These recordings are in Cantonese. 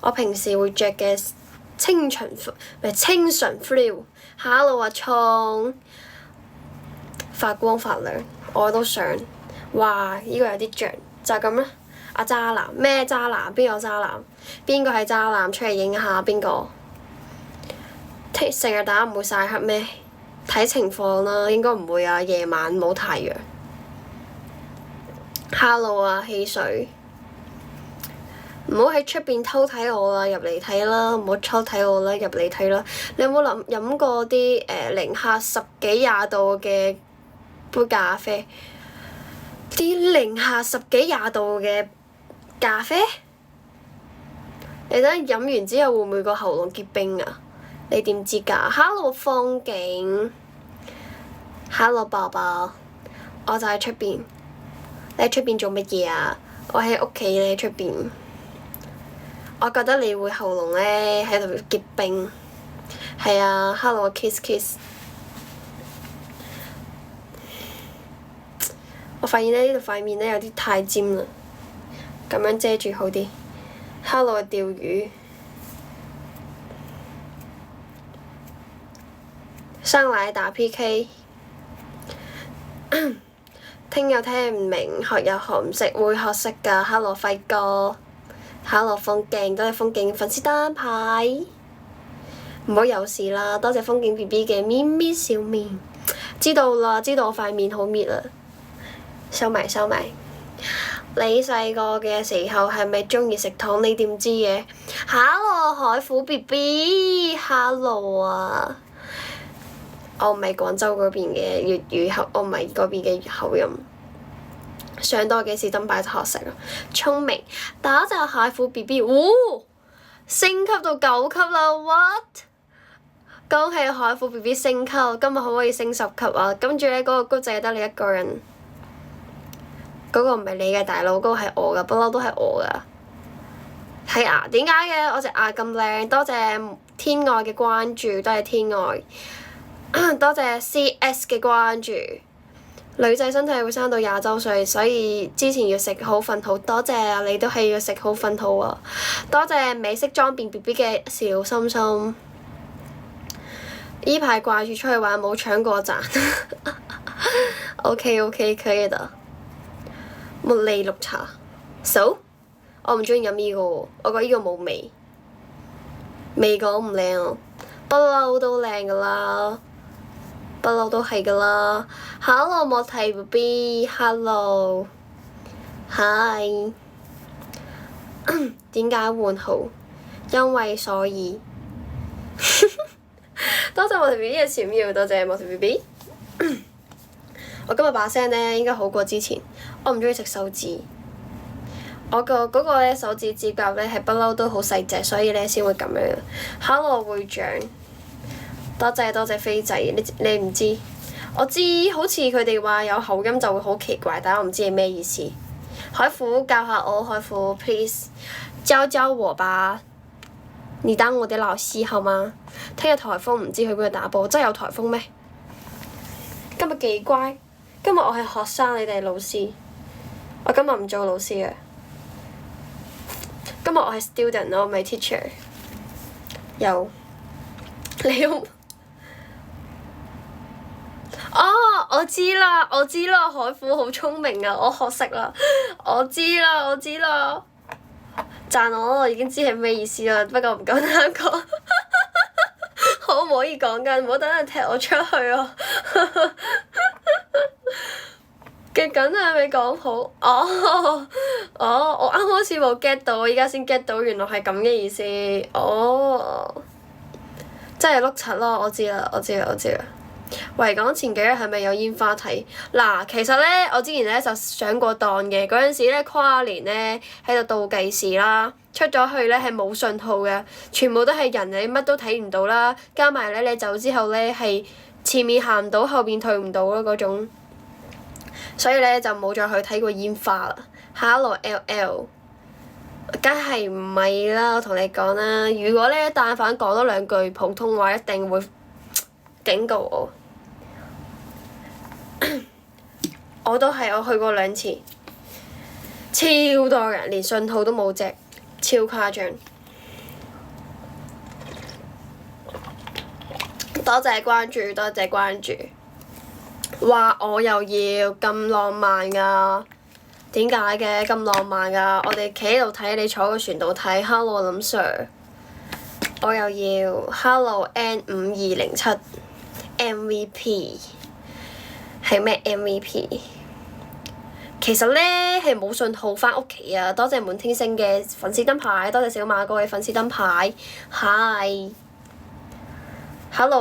我平時會着嘅清純 feel。Hello 阿聰，發光發亮，我都想。哇！依個有啲像，就咁啦。阿渣男咩渣男？邊個渣男？邊個係渣男？出嚟影下邊個？成日打唔會曬黑咩？睇情況啦，應該唔會啊。夜晚冇太陽。Hello 啊，汽水，唔好喺出邊偷睇我啦，入嚟睇啦，唔好偷睇我啦，入嚟睇啦。你有冇飲過啲零下10幾20度嘅杯咖啡？啲零下10幾20度嘅咖啡？你等飲完之後會唔會個喉嚨結冰啊？你點知㗎 ？Hello 風景，Hello 寶寶，我就喺出邊。你喺出邊做乜嘢啊？我喺屋企，你喺出邊。我覺得你會喉嚨咧喺度結冰。係啊 ，Hello kiss kiss。我發現咧呢度塊面咧有啲太尖啦，咁樣遮住好啲。Hello 釣魚。生奶打 PK。聽又聽唔明，學又學唔識，會學識㗎。Hello 輝哥，Hello 風景，多謝風景粉絲單牌，唔好有事啦。多謝風景 BB 嘅咪咪笑面，知道啦，知道我塊面好搣啦，收埋收埋。你細個嘅時候係咪鍾意食糖？你點知嘅 ？Hello 海虎 BB，Hello 啊！我唔係廣州嗰邊嘅粵語口，我唔係嗰邊嘅口音。上多幾次燈牌就學識啦，聰明。打就蟹虎 BB，升級到9級啦 ！What？恭喜海虎 BB 升級，今日可唔可以升10級啊？跟住咧嗰個谷仔得你一個人，嗰個唔係你嘅大佬，嗰個係我㗎，不嬲都係我㗎。係啊，點解嘅？我隻牙咁靚，多謝天愛嘅關注，多謝天愛。多謝 CS 嘅關注。女仔身體會生到20週歲，所以之前要食好瞓好。多謝啊，你都係要食好瞓好啊！多謝美式裝便 BB 嘅小心心。依排掛住出去玩，冇搶過讚。OK， 可以的。茉莉綠茶，So？我唔中意飲呢個喎，我覺得呢個冇味，味講唔靚啊，不嬲都靚㗎啦。不嬲都係㗎啦 ，Hello 莫提 BB，Hello，Hi，點解換號？因為所以，多謝莫提 BB 嘅閃耀，多謝莫提 BB。我今日把聲咧應該好過之前，我唔中意食手指，我嗰個咧手指指甲咧係不嬲都好細隻，所以咧先會咁樣。Hello 會長。多謝飛仔，你唔知，我知好似佢哋話有口音就會好奇怪，但係我唔知係咩意思。海虎教下我，海虎 please 教我吧，你當我哋老師好嗎？聽日颱風唔知去邊度打波，真係有颱風咩？今日幾乖，今日我係學生，你哋係老師。我今日唔做老師嘅，今日我係 student，我唔係 teacher。有，你有。我知啦，海虎好聰明啊！我學識啦，我知啦，讚我已經知係咩意思啦，不過唔夠膽講，可唔可以講㗎？唔好等人踢我出去啊！嘅梗係未講好，我啱開始冇 get 到，我依家先 get 到，原來係咁嘅意思，真係碌柒咯！我知啦。維港前幾日係咪有煙花睇？嗱，其實咧，我之前咧就上過當嘅，嗰陣時咧跨年咧喺度倒計時啦，出咗去咧係冇信號嘅，全部都係人，你乜都睇唔到啦，加埋咧你走之後咧係前面行唔到，後邊退唔到咯嗰種，所以咧就冇再去睇過煙花啦。Hello LL，梗係唔係啦？我同你講啦，如果咧但凡講多兩句普通話，一定會警告我。我都係，我去過2次，超多人，連信號都冇隻，超誇張。多謝關注，多謝關注。哇！我又要咁浪漫㗎？點解嘅咁浪漫㗎？我哋企喺度睇，你坐個船度睇。Hello 林 Sir， 我又要 Hello N5207 MVP 係咩 MVP？其實咧係冇信號翻屋企啊！多謝滿天星嘅粉絲燈牌，多謝小馬哥嘅粉絲燈牌。Hi，Hello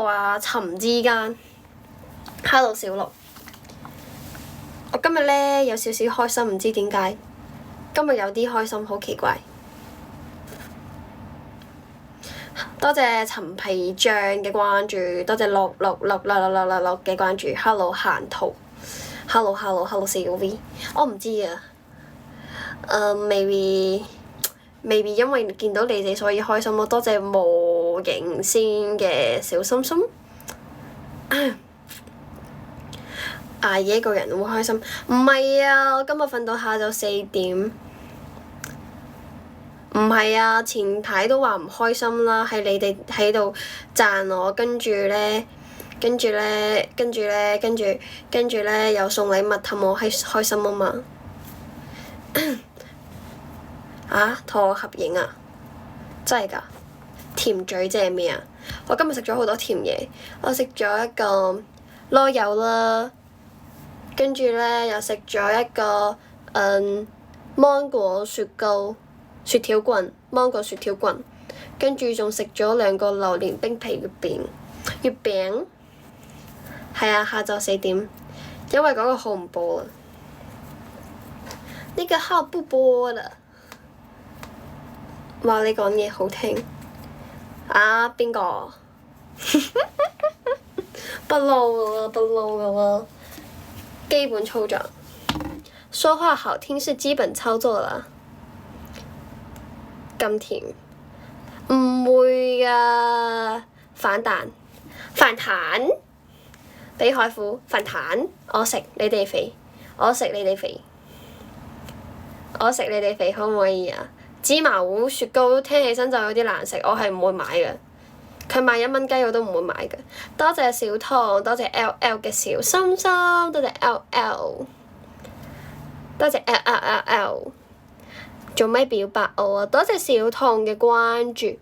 啊！尋之間 ，Hello 小綠。我今日咧有少少開心，唔知點解。今日有啲開心，好奇怪。多謝陳皮醬嘅關注，多謝六嘅關注。Hello 閒圖 ，Hello 小 V， 我唔知啊。maybe 因為見到你哋所以開心咯。多謝無形先嘅小心心。捱夜一個人會開心，唔係啊！我今日瞓到下晝4點，唔係啊！前排都話唔開心啦，係你哋喺度讚我，跟住咧又送禮物氹我開心啊嘛！啊，同我合影啊！真係㗎，甜嘴即係咩啊？我今日食咗好多甜嘢，我食咗一個螺柚啦。跟住咧，又食咗一個芒果雪條棍，芒果雪條棍。跟住仲食咗2個榴蓮冰皮月餅。係啊，下晝4點，因為嗰個號唔播啦。呢個號不播啦。話你講嘢好聽。啊，邊個？不嬲噶喎。基本操作，說話好聽是基本操作啦。咁甜，唔會㗎。反彈，比海虎反彈。我食你哋肥，可唔可以啊？芝麻糊雪糕聽起身就有啲難食，我係唔會買嘅。佢賣1蚊雞我都唔會買嘅。多謝小湯，多謝 LL 嘅小心心，多謝 LL， 多謝 LL。做咩表白我啊？多謝小湯嘅關注。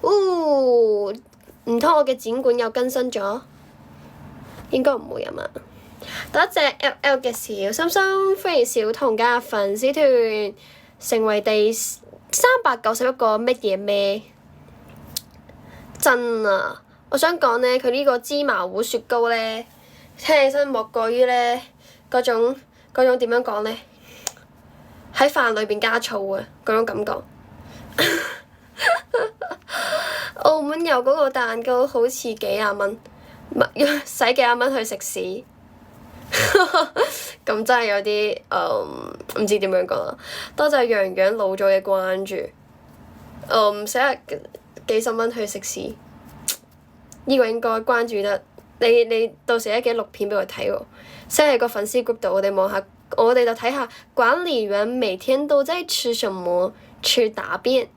唔通我嘅展館又更新咗？應該唔會啊嘛。多謝 LL 嘅小心心，歡迎小湯加入粉絲團，成為第391個乜嘢咩？真啊！我想講咧，佢呢個芝麻糊雪糕咧，聽起身莫過於咧嗰種點樣講咧，喺飯裏邊加醋啊嗰種感覺。澳門有嗰個蛋糕好似幾廿蚊，使幾廿蚊去食屎，咁真係有啲唔知點樣講啦。多謝洋洋老咗嘅關注，唔使幾十蚊去食屎，呢個應該關注得你到時咧記得錄片俾我睇喎，send 喺個粉絲 group 度，我哋望下，我哋就睇下管理員每天都在吃什麼，吃大便，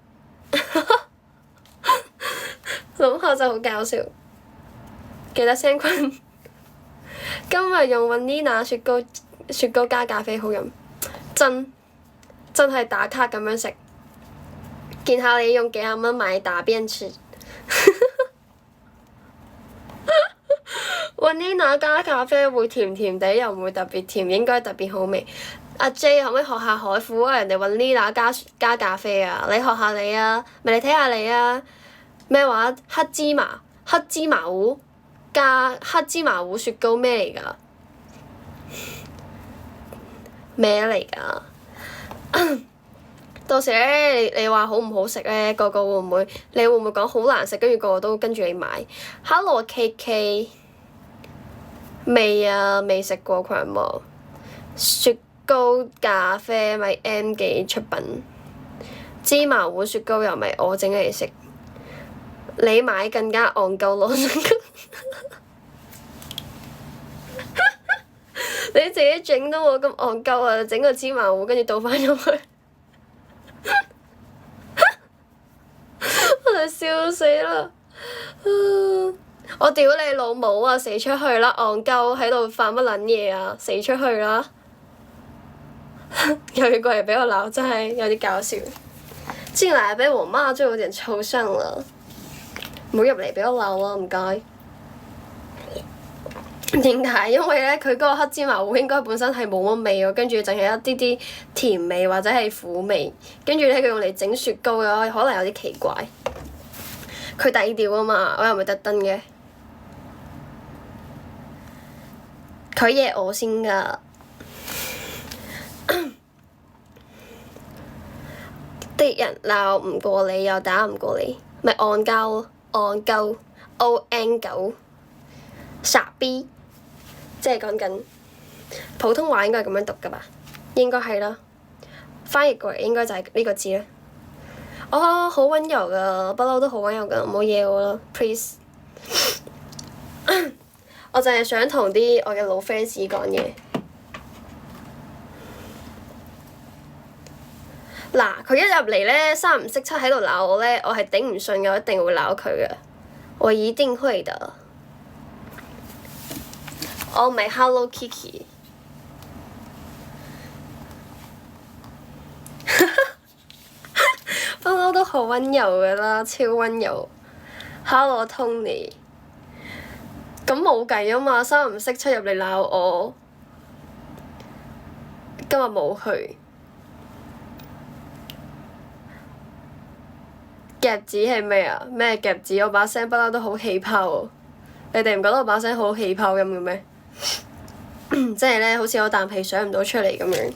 諗下就好搞笑。記得 send 群。今日用雲呢拿雪糕加咖啡好飲，真係打卡咁樣食。見下你用幾廿蚊買大便吃。雲呢拿加咖啡會甜甜地，又唔會特別甜，應該特別好味。阿 J 可唔可以學下海虎啊？人哋雲呢拿加咖啡啊，你學下你啊，咪你睇下你啊。咩話？黑芝麻糊加黑芝麻糊雪糕咩嚟㗎？咩嚟㗎？到時咧，你話好唔好食咧？個個你會唔會講好難食？跟住個個都跟住你買。Hello KK， 未啊，未食過佢冇。雪糕咖啡咪 M 記出品，芝麻糊雪糕又咪我整嚟食。你買更加戇鳩咯！你自己整都冇咁戇鳩啊！整個芝麻糊跟住倒翻入去，我哋笑死啦！我屌你老母啊！死出去啦！戇鳩喺度發乜撚嘢啊！死出去啦！又要過嚟俾我鬧，真係有啲搞笑。進來俾我罵就有點抽象啦，唔好入嚟俾我鬧啦，唔該。點解？因為咧，佢嗰個黑芝麻糊應該本身係冇乜味喎，跟住淨係一啲啲甜味或者係苦味，跟住咧佢用嚟整雪糕嘅話，可能有啲奇怪。佢抵調啊嘛，我又唔係特登嘅。佢惹我先㗎。啲人鬧唔過你，又打唔過你，咪戇鳩咯，戇鳩 ，O-N 9，傻逼，即係講緊普通話應該係咁樣讀㗎吧？應該係啦，翻譯過嚟應該就係呢個字啦。哦，好溫柔㗎，不嬲都好溫柔㗎，唔好惹我啦 ，please。我淨係想同啲我嘅老 fans 講嘢。嗱，佢一入嚟咧，三唔識七喺度鬧我咧，我係頂唔順嘅，我一定會鬧佢嘅，我一定會的。我唔係 Hello Kitty。不嬲都好溫柔㗎啦，超溫柔。Hello Tony。咁冇計啊嘛，三唔識七入嚟鬧我，今日冇去。夾子係咩啊？咩夾子？我把聲不嬲都好氣泡喎，你哋唔覺得我把聲好氣泡音嘅咩？即係咧，好似有啖氣上唔到出嚟咁樣。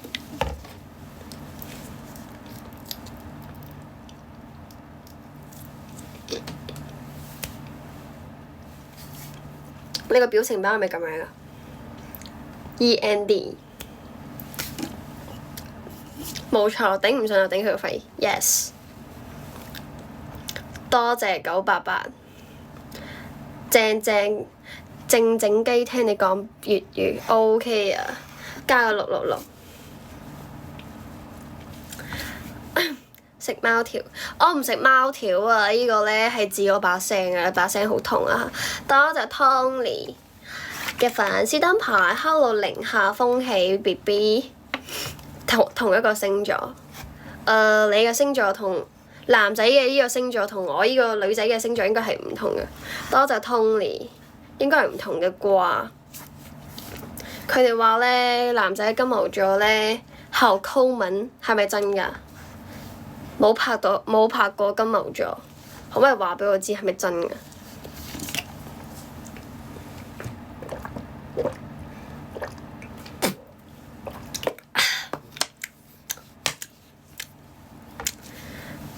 呢個表情包係咪咁樣啊？END 冇錯，頂唔順就頂佢個肺。Yes。多謝988，正靜雞聽你講粵語 OK 啊，加個666。食貓條，我唔食貓條啊！呢個咧係治我把聲啊，把聲好痛啊！多謝 Tony 嘅粉絲燈牌 ，Hello 零下風起 BB， 同一個星座。你嘅星座同男仔嘅呢個星座同我呢個女仔嘅星座應該係唔同嘅。多謝 Tony， 應該係唔同嘅啩。佢哋話咧，男仔金牛座咧好摳門，係咪真㗎？冇拍過金牛座，可唔可以話俾我知係咪真㗎？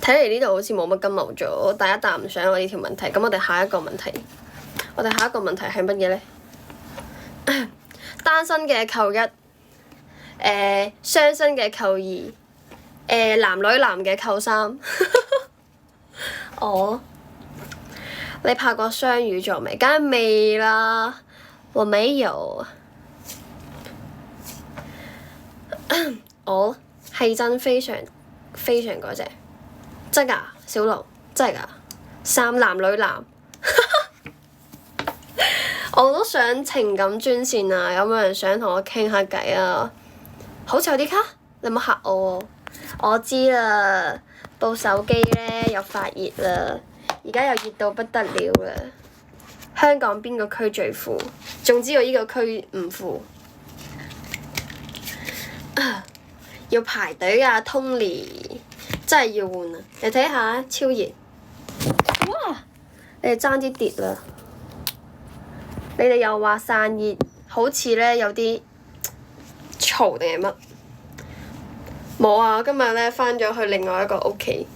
睇嚟呢度好似冇乜金牛座，我第一啖唔想我呢條問題。咁我哋下一個問題，係乜嘢咧？單身嘅扣1，雙身嘅扣2。男女男嘅扣3。我，你拍過雙魚座未？梗係未啦，我沒有。我係真非常非常嗰隻，真㗎，小龍真係㗎，3男女男。我都想情感專線啊！有冇人想同我傾下偈啊？好似有啲卡，你唔好嚇我喎。我知啦，部手機咧又發熱啦，而家又熱到不得了啦。香港邊個區最負？仲知道呢個區唔負。要排隊啊 Tony， 真係要換啊！你睇下，超熱。哇！你哋爭啲跌啦。你哋又話散熱，好似咧有啲嘈定係乜？冇啊！我今日咧返咗去另外一個屋企，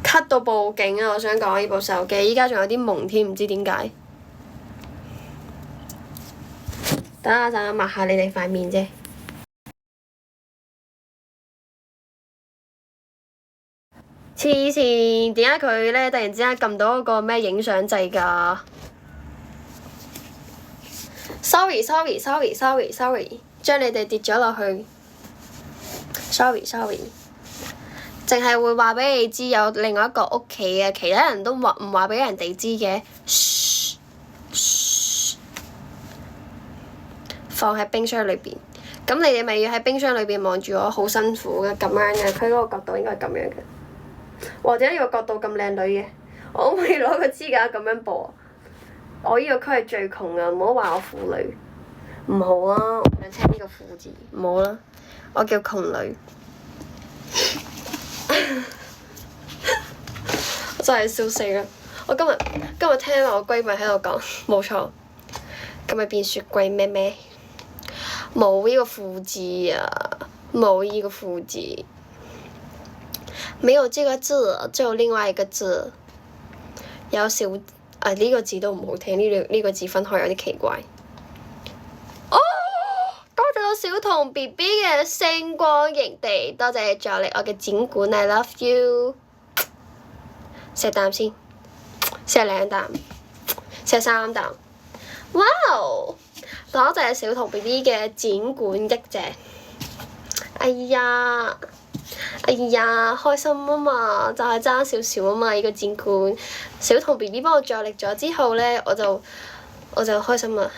咳到報警啊！我想講呢部手機，依家仲有啲蒙添，唔知點解。等下陣，抹下你哋塊面啫。黐線！點解佢咧突然之間撳到一個咩影相掣㗎？Sorry，將你哋跌咗落去。Sorry。淨係會話俾你知有另外一個屋企嘅，其他人都唔話俾人哋知嘅。放喺冰箱裏邊，咁你哋咪要喺冰箱裏邊望住我，好辛苦嘅咁樣嘅。佢嗰個角度應該係咁樣嘅，或者呢個角度咁靚女嘅，我可唔可以攞個支架咁樣播？我呢個區係最窮啊！唔好話我婦女，唔好啊！我唔想聽呢個婦字，唔好啦，我叫窮女。我真係笑死啦！我今日聽我閨蜜喺度講，冇錯，今日變雪櫃咩咩？冇呢個婦字啊，冇呢個婦字，沒有這個字，只有另外一個字，有小呢個字都唔好聽，呢個字分開有啲奇怪。哦，多謝到小童 BB 嘅星光營地，多謝你助力我嘅展館 ，I love you。錫啖先，錫兩啖，錫三啖。哇哦！多謝小童 BB 嘅展館益謝。哎呀，開心啊嘛，就係爭少少啊嘛，呢個展館。小童 BB 幫我助力咗之後咧，我就開心啦。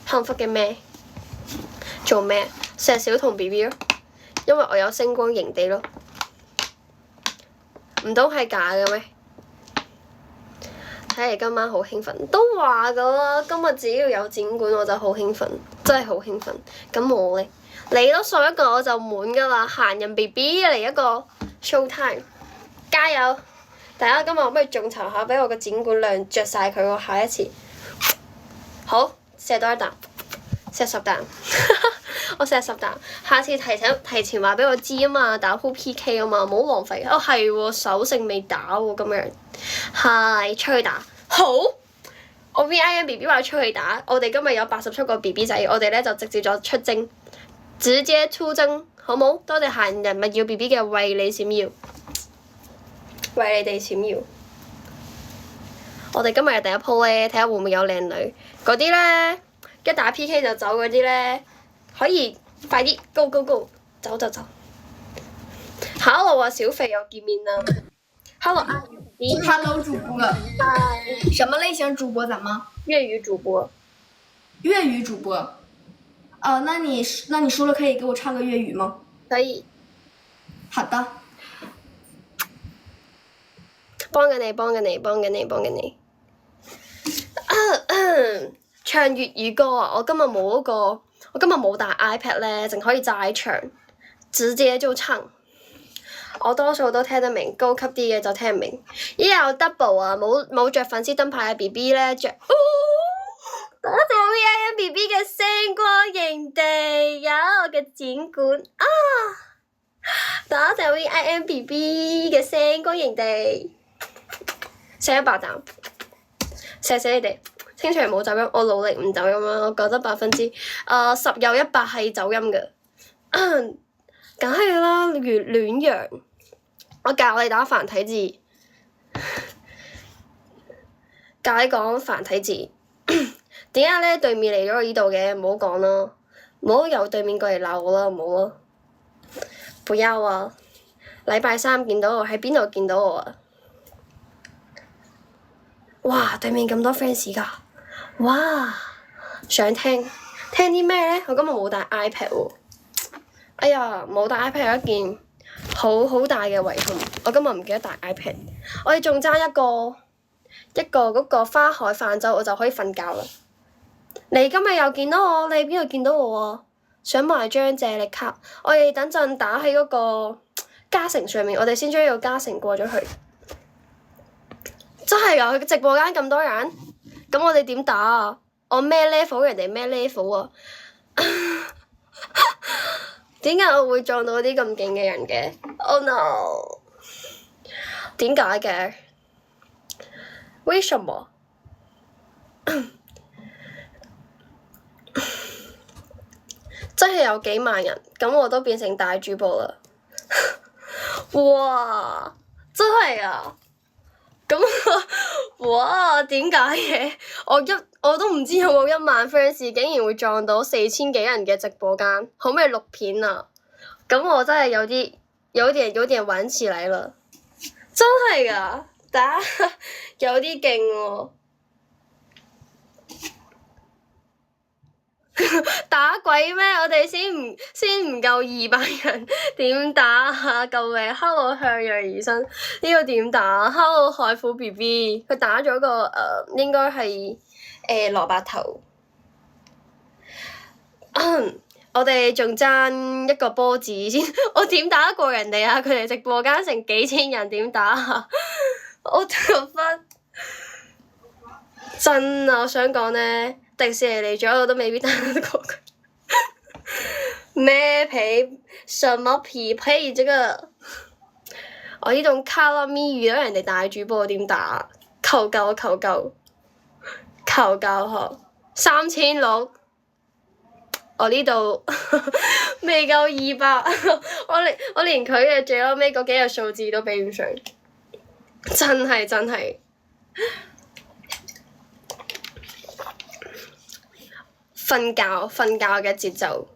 幸福嘅咩？做咩？錫小童 BB 咯，因為我有星光營地咯。唔通係假嘅咩？睇嚟今晚好興奮，都話㗎啦，今日只要有展館我就好興奮，真係好興奮。咁我咧，你都送一個我就滿㗎啦，閒人 BB 嚟一個 show time，加油！大家今日可唔可以眾籌下，俾我個展館量着晒佢喎，下一次。好，錫多一啖，錫10啖，我錫10啖。下次提前話俾我知啊嘛，打鋪 PK 啊嘛，唔好浪費。哦係喎，首勝未打喎，咁樣。係出去打，好！我 VIN BB 話出去打，我哋今日有87個 BB 仔，我哋咧就直接咗出征，直接出征，好冇？多謝閒人勿擾 BB 嘅為你閃耀，為你哋閃耀。我哋今日嘅第一鋪咧，睇下會唔會有靚女，嗰啲咧一打 PK 就走嗰啲咧，可以快啲 go go go， 走就走。Hello 啊，小肥又見面啦。Hello 阿姨 Hello 主播，嗨，什麼類型主播咱們？粵語主播。粵語主播。那你輸了可以給我唱個粵語嗎？可以。好的。幫緊你。唱粵語歌啊！我今日冇帶 iPad 咧，淨可以齋唱，直接就唱。我多數都聽得明，高級啲嘅就聽唔明。依有 double 啊，冇着粉絲燈牌嘅 BB 咧着。多謝 VIN BB 嘅星光營地，有我嘅展館啊！多謝 VIN BB 嘅星光營地，錫100啖，錫死你哋！清除冇走音，我努力唔走音啦，我覺得10%，10有100係走音嘅，梗係啦，亂陽。我教你打繁體字，教你講繁體字。點解咧？對面嚟咗我呢度嘅，唔好講啦，唔好由對面過嚟鬧我啦，唔好啦。不要啊！禮拜3見到我喺邊度見到我啊？哇！對面咁多 fans 㗎，哇！想聽啲咩咧？我今日冇帶 iPad 喎。哎呀，冇帶 iPad 有一件好大嘅遺憾，我今日唔記得帶 iPad。我哋仲爭一個嗰個花海泛舟，我就可以瞓覺啦。你今日又見到我，你喺邊度見到我啊？想買張借力卡，我哋等陣打喺嗰個加成上面，我哋先將呢個加成過咗去。真係㗎，佢直播間咁多人，咁我哋點打啊？我咩 level 人哋咩 level 啊？點解我會撞到啲咁勁嘅人嘅 ？Oh no！ 點解嘅？為什麼？真係有幾萬人，咁我都變成大主播啦！哇！真係啊！咁哇，點解嘅？我都唔知有冇1萬 fans，竟然會撞到4000幾人嘅直播間，可唔可以錄片啊？咁我真係有啲有點玩起來了，真係㗎，打有啲勁喎。打鬼咩？我哋先唔夠200人，點打啊？救命！Hello 向陽而生，呢個點打？Hello 海虎 BB，佢打咗個應該係蘿蔔頭。我哋仲爭一個波子先，我點打得過人哋啊？佢哋直播間成幾千人點打啊？我頭髮真啊！我想講呢，迪士尼嚟咗我都未必打得過佢。咩皮？什麼皮？呸！這個我呢種卡拉咪遇到人哋大主播點打？求救！求救！求救呵！3600，我呢度未夠200，我連佢嘅最後尾嗰幾個數字都比唔上，真係瞓覺嘅節奏。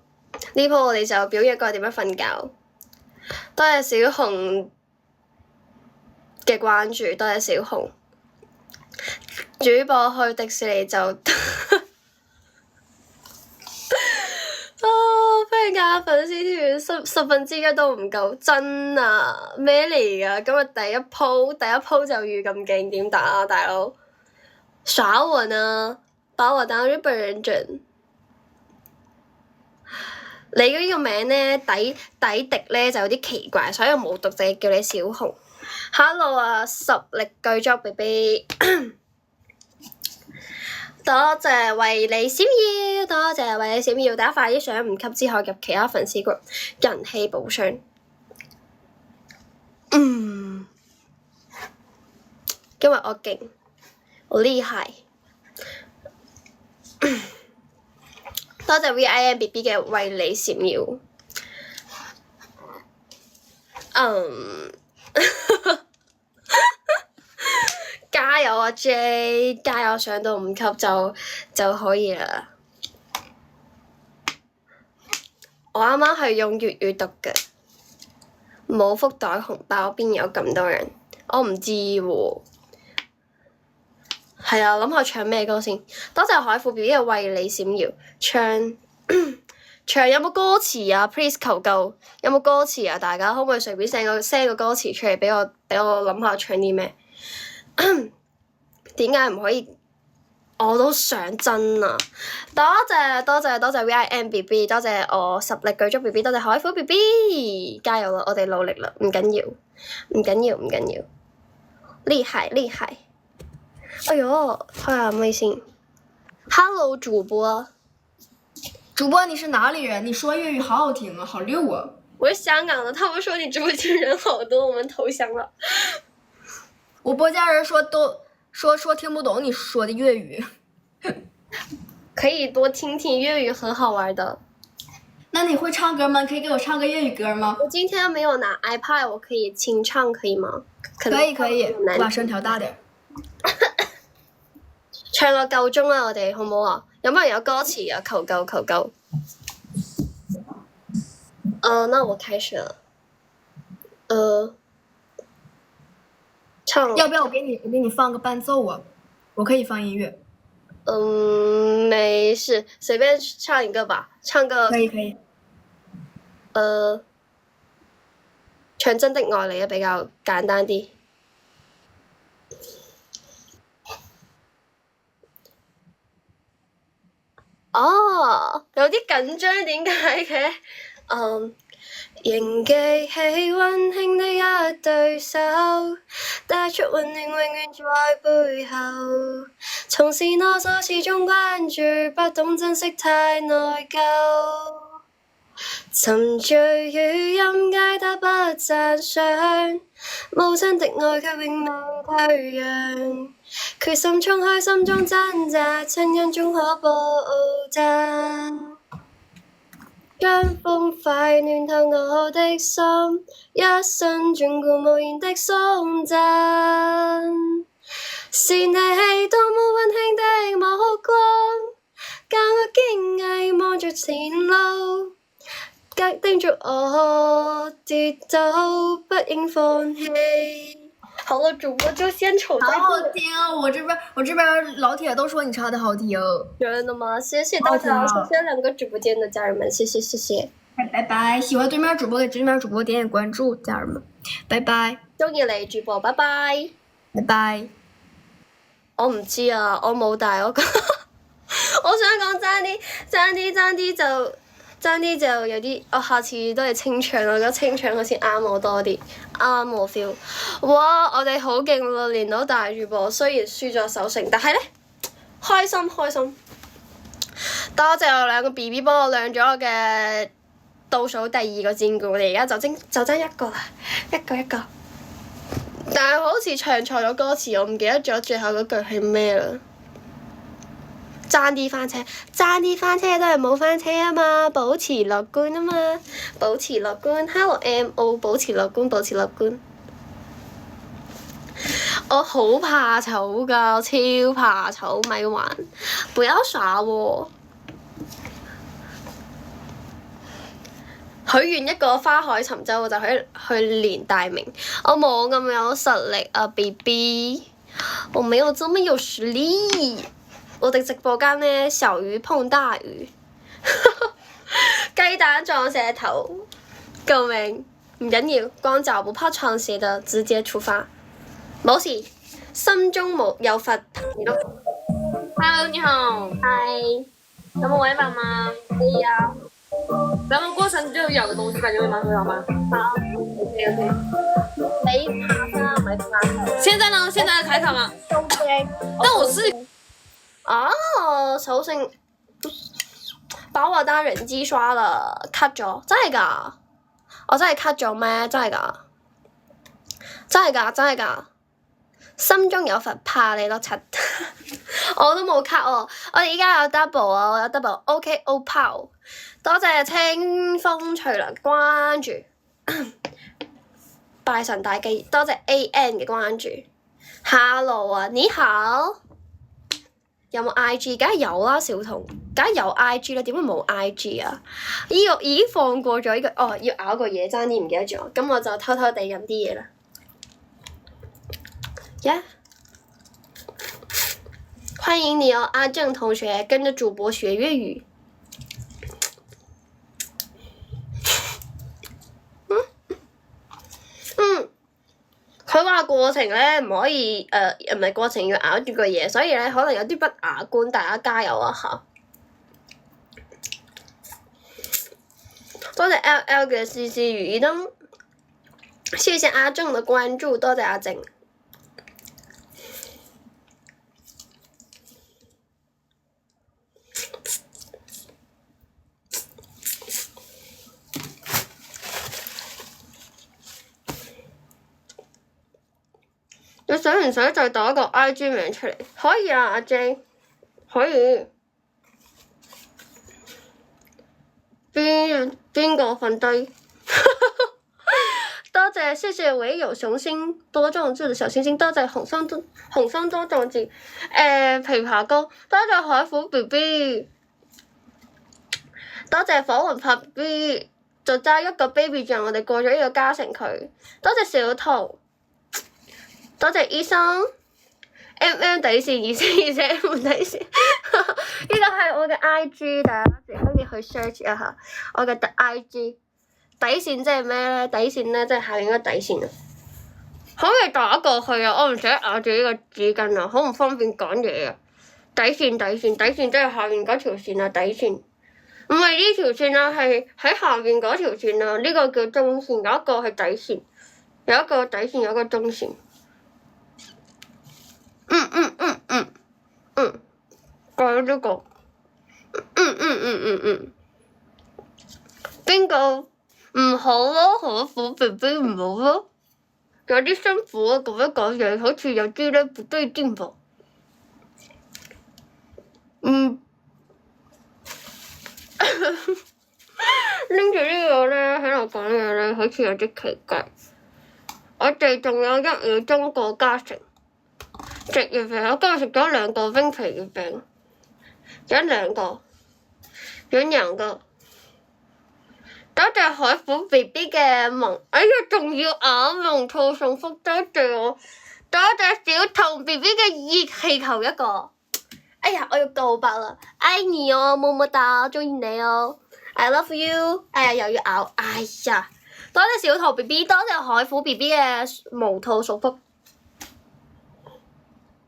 呢鋪我哋就表演過點樣瞓覺。多謝小紅嘅關注，多謝小紅。主播去迪士尼就飛價粉絲團十分之一都唔夠，真啊！咩嚟㗎？今日第一鋪就遇咁勁，點打啊，大佬？耍我呢？把我當日本人整。你呢個名呢，底迪呢就有啲奇怪，所以我冇讀，就係叫你小紅。Hello 啊，實力巨作 BB， 多謝為你閃耀，多謝為你閃耀，大家快啲上5級之後入其他粉絲 group，人氣寶箱。因為我勁，我厲害。多謝 VIMBB 嘅為你閃耀。加油啊 J， 加油上到5級就可以啦。我啱啱係用粵語讀嘅，冇福袋紅包邊有咁多人？我唔知喎。係啊，諗下唱咩歌先。多謝海富 BB 嘅為你閃耀，唱有冇歌詞啊 ？Please 求救，有冇歌詞啊？大家可唔可以隨便 send 個歌詞出嚟俾我諗下唱啲咩？點解唔可以？我都想真啊！多謝 VIMBB， 多謝我實力舉足 BB， 多謝海虎 BB， 加油啦！我哋努力啦，唔緊要，厲害！哎呦，開下微信。Hello， 主播，你是哪裡人？你說粵語好好聽啊，好溜啊！我是香港的，他們說你直播間人好多，我們投降了。我播家人說聽不懂你說的粵語。可以多聽聽粵語，很好玩的。那你會唱歌嗎？可以給我唱個粵語歌嗎？我今天沒有拿 iPad， 我可以清唱，可以嗎？可以，我把聲調大點。唱個夠鐘啦，我哋好唔好啊？有冇人有歌詞啊？求救！那我開始了。唱。要不要我給你放個伴奏啊？我可以放音樂。沒事，隨便唱一個吧。唱個。可以。唱真的愛你比較簡單啲。有啲緊張，點解嘅？仍記起溫馨的一對手，帶出溫馨永遠在背後。從前囉嗦始終關注，不懂珍惜太內疚。沉醉於音階他不讚賞，母親的愛卻永未退讓。決心衝開心中掙扎，親恩終可報答。將風快暖透我的心，一生眷顧無言的頌讚。是你多麼溫馨的目光，教我堅毅望着前路。盯住我節奏，不應放棄。好了，主播就先醜在好好聽哦！我這邊老鐵都說你唱的好聽哦。真的嗎？謝謝大家，謝謝兩個直播間的家人們，謝謝謝謝。拜拜！喜歡對面主播給對面主播點點關注，家人們，拜拜！中意你主播，拜拜！拜拜！我唔知啊，我冇帶嗰個。我想講爭啲就有啲，我下次都係清唱，我覺得清唱好似啱我多啲，啱我 feel。哇！我哋好勁咯，連到大主播，雖然輸咗首勝，但係咧開心開心。多謝我兩個 BB 幫我亮咗我嘅倒數第2個戰鼓，我哋而家就爭一個啦，一個。但係好似唱錯咗歌詞，我唔記得咗最後嗰句係咩啦。爭啲翻車都係冇翻車啊嘛，保持樂觀啊嘛，保持樂觀。Hello MO， 保持樂觀，保持樂觀。我好怕醜㗎，超怕醜，咪玩，不要耍喎。許願一個花海沉舟，我就可以去連大名。我冇咁有實力啊 ，BB， 我沒有這麼有實力。我哋直播間呢，小魚碰大魚，雞蛋撞石頭，救命！唔緊要，光腳不怕撞邪的，直接出發，冇事，心中有佛。Hello， 你好。嗨。有冇餵媽媽？可以啊。咱們過程就咬個東西吧，你餵媽媽好嗎？好。OK。沒爬上，沒爬上。現在呢？現在開場了。OK。但我是。哦，首勝把我當人機刷了 cut 咗，真係㗎？我真係 cut 咗咩？真係㗎？真係㗎？心中有佛，怕你都柒。我都冇 cut 喎，我哋依家有 double 啊，我有 double。OK， O Pow， 多謝清風徐良關注，拜神大吉，多謝 AN 嘅關注。Hello 啊，你好。有冇 IG？ 梗係有啦，小童，梗係有 IG 啦，點會冇 IG 啊？依個已經放過咗呢個，哦，要咬個嘢，爭啲唔記得咗，咁我就偷偷地飲啲嘢啦。Yeah， 歡迎你哦，阿正同學，跟着主播學粵語。佢話過程咧唔可以唔係過程要咬住個嘢，所以咧可能有啲不雅觀，大家加油啊嚇！多謝 LL 嘅絲絲如意燈，謝謝阿正嘅關注，多謝阿正。你想唔想再打一個 IG 名出嚟？可以啊，阿 J， 可以。邊個瞓低？多謝，謝謝唯有雄心多壯志的小星星，多謝紅心多壯志。枇杷膏，多謝海虎 BB， 多謝火雲拍 B， 就揸一個 baby 醬，我哋過咗呢個嘉誠區。多謝小桃。多謝醫生 ，MM 底線，242M 底線，呢個係我嘅 IG， 大家可以去 search 一下我嘅IG 底線即係咩咧？底線咧即係下面嗰個底線啊！可唔可以打過去啊？我唔想咬住呢個紙巾啊，好唔方便講嘢啊！底線即係下面嗰條線啊！底線唔係呢條線啊，係喺下面嗰條線啊！呢個叫中線，有一個係底線，有一個底線，有一個中線。改咗呢個，邊個唔好咯？海虎 BB 唔好咯，有啲辛苦啊！咁樣講嘢好似有啲咧不對勁噃。拎住呢個咧喺度講嘢咧，好似有啲奇怪。我哋仲有1秒鐘過嘉誠。食月餅，我今日食咗2個冰皮月餅，有2個，多謝海虎 B B 嘅萌，哎呀仲要咬龍兔送福，多謝我，多謝小童 B B 嘅熱氣球一個。哎呀，我要告白啦！愛你哦，麼麼噠，中意你哦 ，I love you。哎呀，又要咬，哎呀，多謝小兔 B B， 多謝海虎 B B 嘅無兔送福。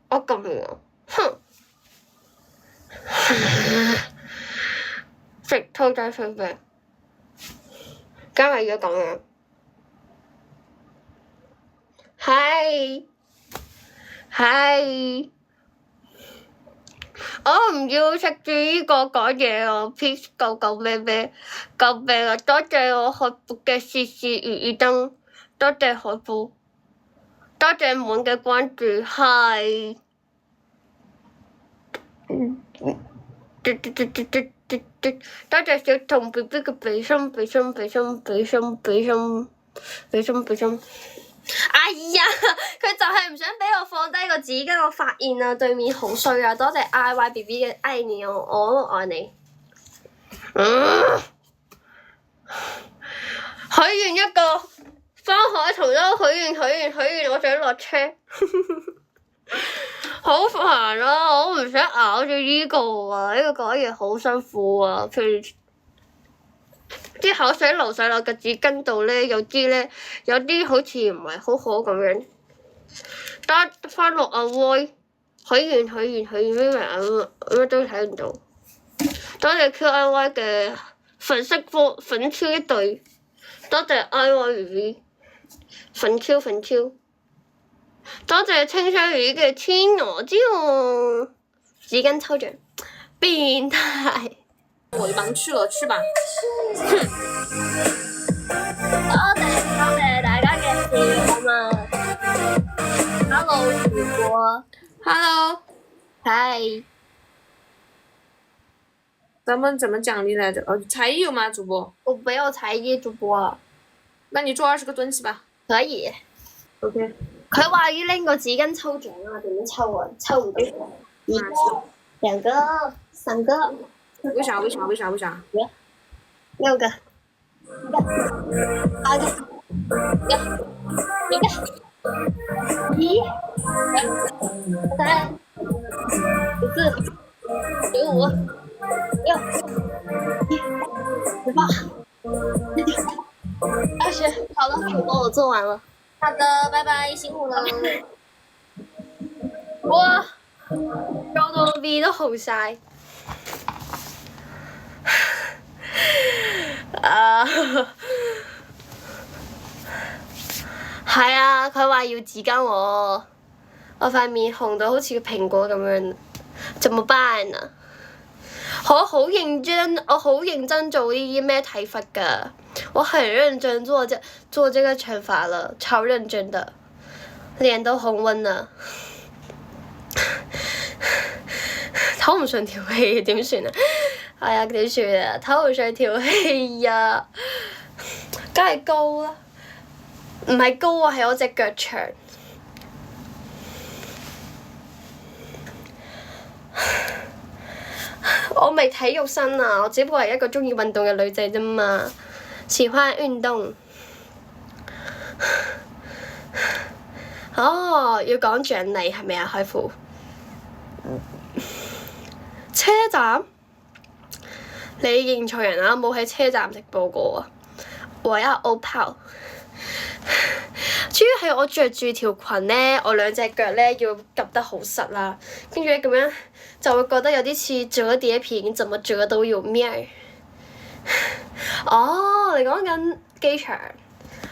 我咁樣，哼！食兔仔水餅，今日要咁樣。係，我唔要食住呢個講嘢啊 ！Please 救咩？救命啊！多謝我海虎嘅時時如燈，多謝海虎，多謝滿嘅關注，係。多謝小童 B B 嘅比心。哎呀，佢就係唔想俾我放低個紙巾，我發現啊，對面好衰啊！多謝 I Y B B 嘅愛你哦，我都愛你。許願一個方海圖都許願，我想落車。好煩啊！我唔想咬住呢個啊，呢個講嘢好辛苦啊。譬如啲口水流晒落個紙巾度咧，有啲好似唔係好好咁樣。得翻落阿威，許願咩都睇唔到。多謝 QIY 嘅粉 Q 一對，多謝 IY 粉 Q。多謝清水魚嘅天鵝之王，紙巾抽獎，變態。我就忙去了，去吧。多謝大家嘅笑嘛。Hello 主播 Hello，嗨。咱们怎么奖励来着？才艺有吗，主播？我不要才艺主播。那你做20個蹲起吧。可以。OK。佢話要拎個紙巾抽獎啊，點樣抽啊？抽唔到。一個、兩個、三個。為啥？ 6個、7個、8個、1個、2、3、4、5、6、7、8、20。好了，主播我做完了。好的，拜拜，辛苦了。哇，做到面都紅晒。係啊，佢話要紙巾喎，我塊面紅到好似個蘋果咁樣，怎麼辦啊？我好認真做呢啲咩體罰㗎，我很認真做這個懲罰了，超認真的，臉都紅暈啦，唞唔順條氣點算啊？係啊，點算啊？唞唔順條氣啊！梗係高啦，唔係高啊，係我隻腳長。我未體育生啊，我只不過係一個鍾意運動嘅女仔啫嘛，喜歡運動。哦，要講獎勵係咪啊？海虎。車站？你認錯人啦，冇喺車站直播過啊！我要歐泡。主要係我着住條裙咧，我兩隻腳咧要夾得好實啦，跟住咁樣就會覺得有啲似折疊片，怎麼折都有面兒。哦，你講緊機場？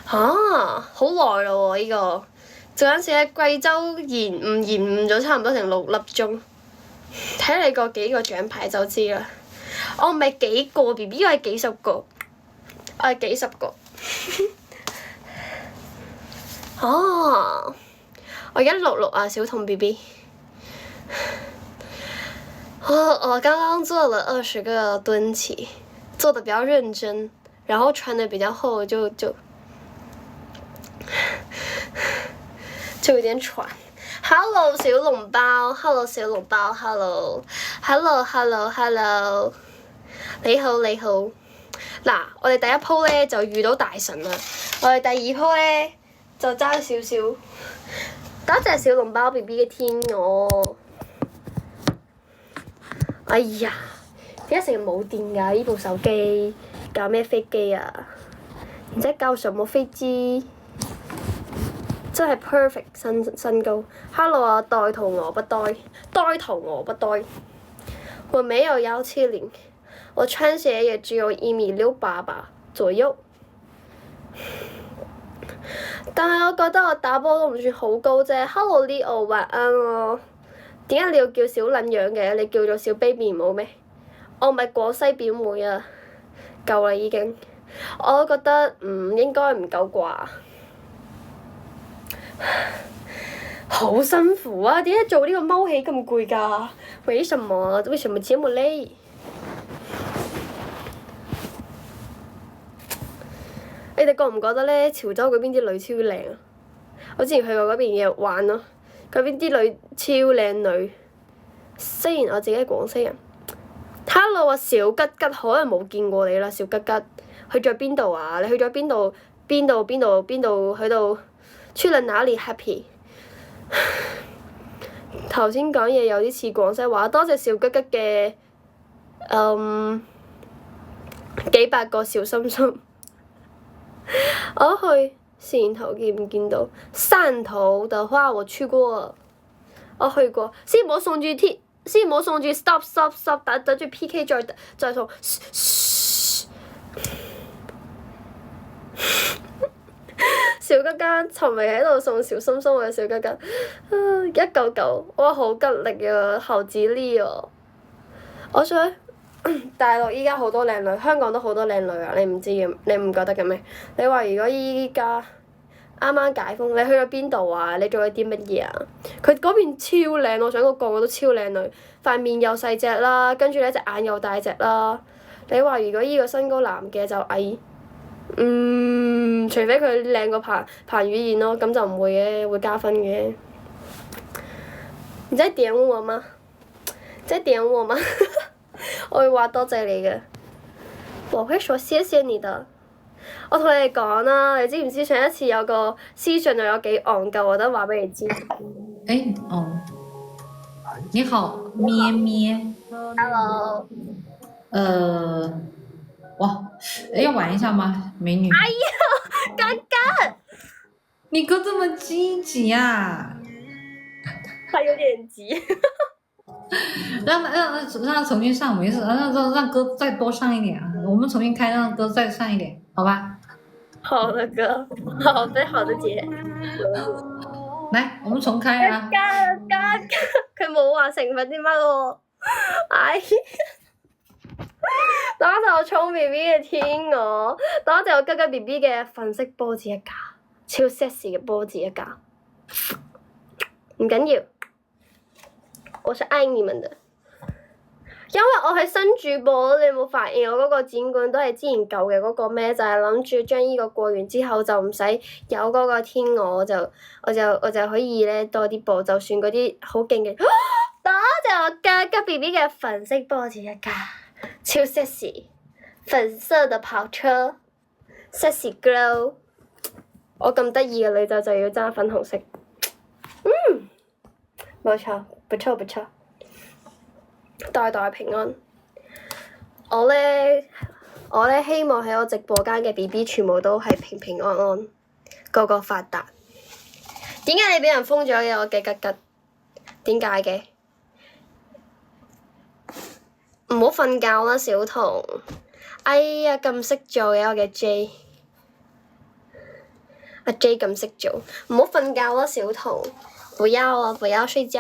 好耐咯喎呢個，嗰陣時喺貴州延誤咗差唔多成6粒鐘。睇你個幾個獎牌就知啦。我唔係幾個 BB，我係幾十個。我係幾十個。哦，我166啊，小童 BB。我剛剛做了20個蹲起，做得比較認真，然後穿得比較厚，就有點喘。Hello 小籠包 ，Hello 小籠包 ，Hello，你好，嗱，我哋第一鋪咧就遇到大神啦，我哋第二鋪咧就爭少少。多謝小籠包 B B 嘅天鵝。哎呀，點解成日冇電㗎？呢部手機搞咩飛機啊？你在搞什麼飛機？真係 perfect 身高。Hello 啊，呆頭鵝不呆，呆頭鵝不呆。我沒有170，我穿鞋也只有1.68米左右。但係我覺得我打波都唔算好高啫。Hello Leo，晚安喎。點解你要叫小撚樣嘅？你叫咗小 baby 唔好咩？我咪廣西表妹啊，夠啦已經。我都覺得應該唔夠啩。好辛苦啊！點解做呢個踎起咁攰㗎？為什麼這麼累？你哋覺唔覺得咧？潮州嗰邊啲女超靚啊！我之前去過嗰邊嘅玩咯，嗰邊啲女超靚女。雖然我自己係廣西人。Hello 啊，小吉吉，可能冇見過你啦，小吉吉。去咗邊度啊？你去咗邊度？邊度？去到去了哪裡 happy？ 頭先講嘢有啲似廣西話，多謝小吉吉嘅幾百個小心心。我去汕頭見唔見到？汕頭的話我去過，我去過。先唔好送住 stop，等住 PK 再送。小吉吉尋日喺度送小心心嘅小吉吉，199，哇好吉利啊，猴子呢啊！我想大陸依家好多靚女，香港都好多靚女啊！你唔知嘅，你唔覺得嘅咩？你話如果依家啱啱解封，你去咗邊度啊？你做咗啲乜嘢啊？佢嗰邊超靚，我想個個都超靚女，塊面又細隻啦，跟住咧隻眼又大隻啦。你話如果依個身高男嘅就矮，除非佢靚過彭于晏咯，咁就唔會嘅，會加分嘅。你在點我嗎？在點我嗎？我會話多謝你嘅，我會說謝謝你的。我同你哋講啦，你知唔知上一次有個私信又有幾戇鳩？我覺得話俾你知。你好，咩咩。Hello。哇，要玩一下嗎，美女？哎呀，尷尬！你哥這麼積極啊？他有點急。讓他重新上沒事，讓歌再多上一點啊！我們重新開，讓歌再上一點，好吧？好的哥，好的姐。來，我們重開啊！佢冇話成分啲乜喎，哎。多謝我聰 B B 嘅天鵝，多謝我吉吉 B B 嘅粉色波子一家，超 sexy 嘅波子一家。唔緊要，我是愛你們的。因為我係新主播，你有冇發現我嗰個展館都係之前舊嘅嗰個咩？就係諗住將呢個過完之後就唔使有嗰個天鵝，我就可以咧多啲播，就算嗰啲好勁嘅。多謝我吉吉 B B 嘅粉色波子一家。超 sexy， 粉色的跑車 ，sexy girl。我咁得意嘅女仔就要揸粉紅色。冇錯，不錯。代代平安。我咧希望喺我直播間嘅 B B 全部都係平平安安，個個發達。點解你俾人封咗嘅？我嘅吉吉？點解嘅？唔好瞓覺啦，小童。哎呀，咁識做嘅我嘅 J， 阿 J 咁識做，唔好瞓覺啦，小童。不要啊，不要睡覺。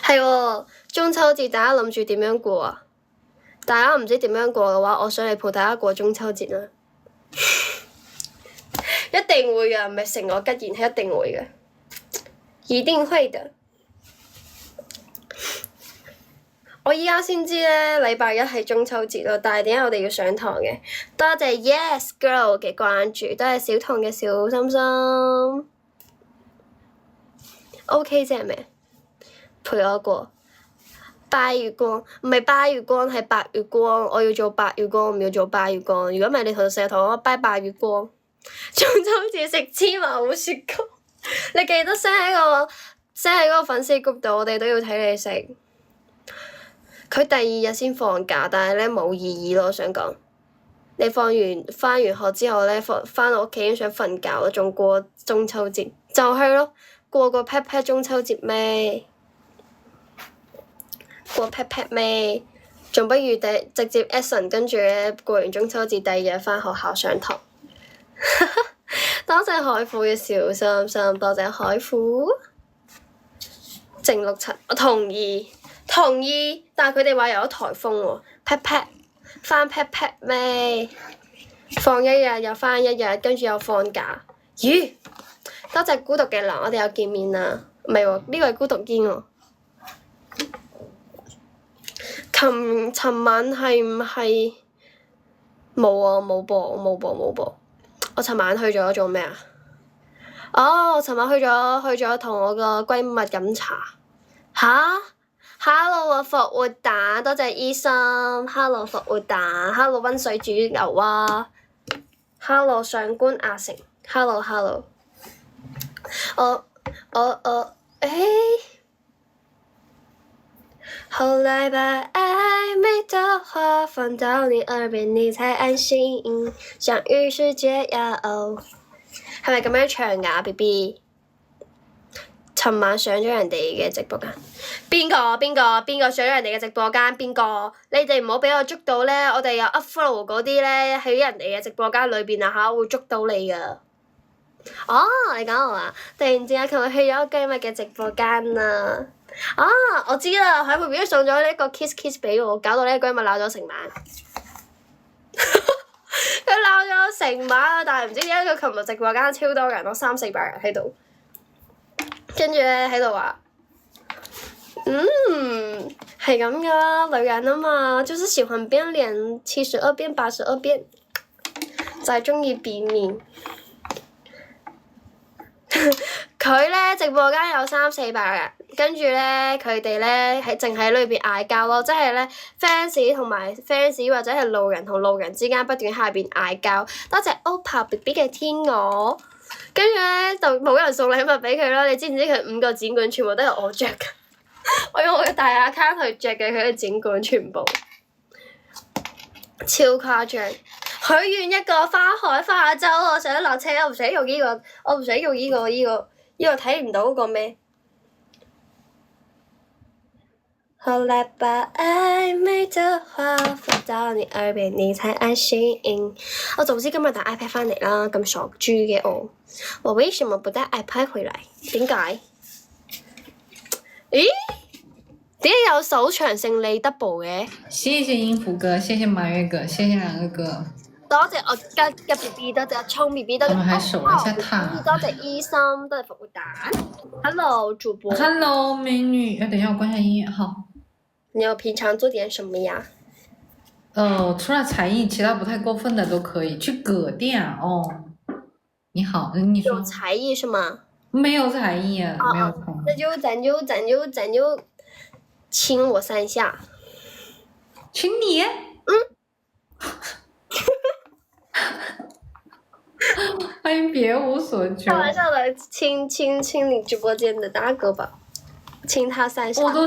係喎，中秋節大家諗住點樣過啊？大家唔知點樣過嘅話，我想嚟陪大家過中秋節啦。一定會㗎，唔係承我吉言係一定會嘅，一定會的。我依家先知咧，禮拜一係中秋節咯，但係點解我哋要上堂嘅？多謝 Yes Girl 嘅關注，多謝小童嘅小心心。OK 啫係咪？陪我過。拜月光唔係拜月光係白月光，我要做白月光，唔要做拜月光。如果唔係，你成日同我拜月光，中秋節食芝麻糊雪糕。你記得 send 喺嗰個粉絲 group 度，我哋都要睇你食。佢第二日先放假，但係咧冇意義咯。我想講，你翻完學之後咧，翻到屋企已經想瞓覺啦，仲過中秋節，就係咯，過個 pat pat 中秋節咩？過 pat pat 咩？仲不如直接 action， 跟住咧過完中秋節第二日翻學校上堂。多謝海虎嘅小心心，多謝海虎。正67，我同意，但係佢哋話有颱風喎，pat pat 翻 pat pat 咩？放一日又翻一日，跟住又放假。咦？多謝孤獨嘅狼，我哋又見面啦。唔係喎，呢個係孤獨煙喎。尋晚係唔係冇啊？冇播。我尋晚去咗做咩啊？我尋晚去咗同我個閨蜜飲茶。吓 ？Hello 啊，復活蛋，多謝醫生。Hello 復活蛋 ，Hello 溫水煮牛蛙 ，Hello 上官阿成 ，Hello。後來把曖昧的話放到你耳邊，你才安心。相遇是解藥，係咪咁樣唱㗎 ？BB， 尋晚上咗人哋嘅直播間，邊個上咗人哋嘅直播間？邊個？你哋唔好俾我捉到咧！我哋有 upload 嗰啲咧喺人哋嘅直播間裏邊啊嚇，會捉到你㗎。你講我啊！突然之間，琴日去咗閨蜜嘅直播間啊！我知啦，海妹妹送咗呢個 kiss 俾我，搞到呢閨蜜鬧咗成晚。佢鬧咗成晚啊！但係唔知點解佢琴日直播間超多人，我300-400人喺度，跟住咧喺度話，係咁噶啦，女人啊嘛，就是喜歡變臉，72變82變，就係中意變面。佢咧直播間有300-400人，跟住咧佢哋咧係淨喺裏邊嗌交咯，即係咧 fans 同埋 fans 或者係路人同路人之間不斷喺下邊嗌交。多謝 OPPO BB 嘅天鵝，跟住咧就冇人送禮物俾佢啦。你知唔知佢5個展館全部都係我着㗎？我用我嘅大 account 去着嘅佢嘅展館全部，超誇張。許願一個花海花洲，我想落車，我唔使用呢個，呢個睇唔到嗰個咩？後來把曖昧的話放到你耳邊，你才安心。我早知今日帶 iPad 返嚟啦，咁傻豬嘅我為什麼不帶 iPad 回來？點解？咦？點解有首場勝利 double 嘅？謝謝音符哥，謝謝馬月哥，謝謝兩個哥。多謝我嘅 BB， 多謝聰 BB， 多謝我們還守了一下塔。多謝醫生，多謝復活蛋。Hello 主播。Hello 美女，等一下我關下音樂，好。你有平常做點什麼呀？除了才藝，其他不太過分的都可以。去葛店哦。你好，你說。有才藝是嗎？沒有才藝啊，沒有才藝。那咱就親我3下。親你？歡迎別無所求。開玩笑的，親你直播間的大哥吧，親他3下。我都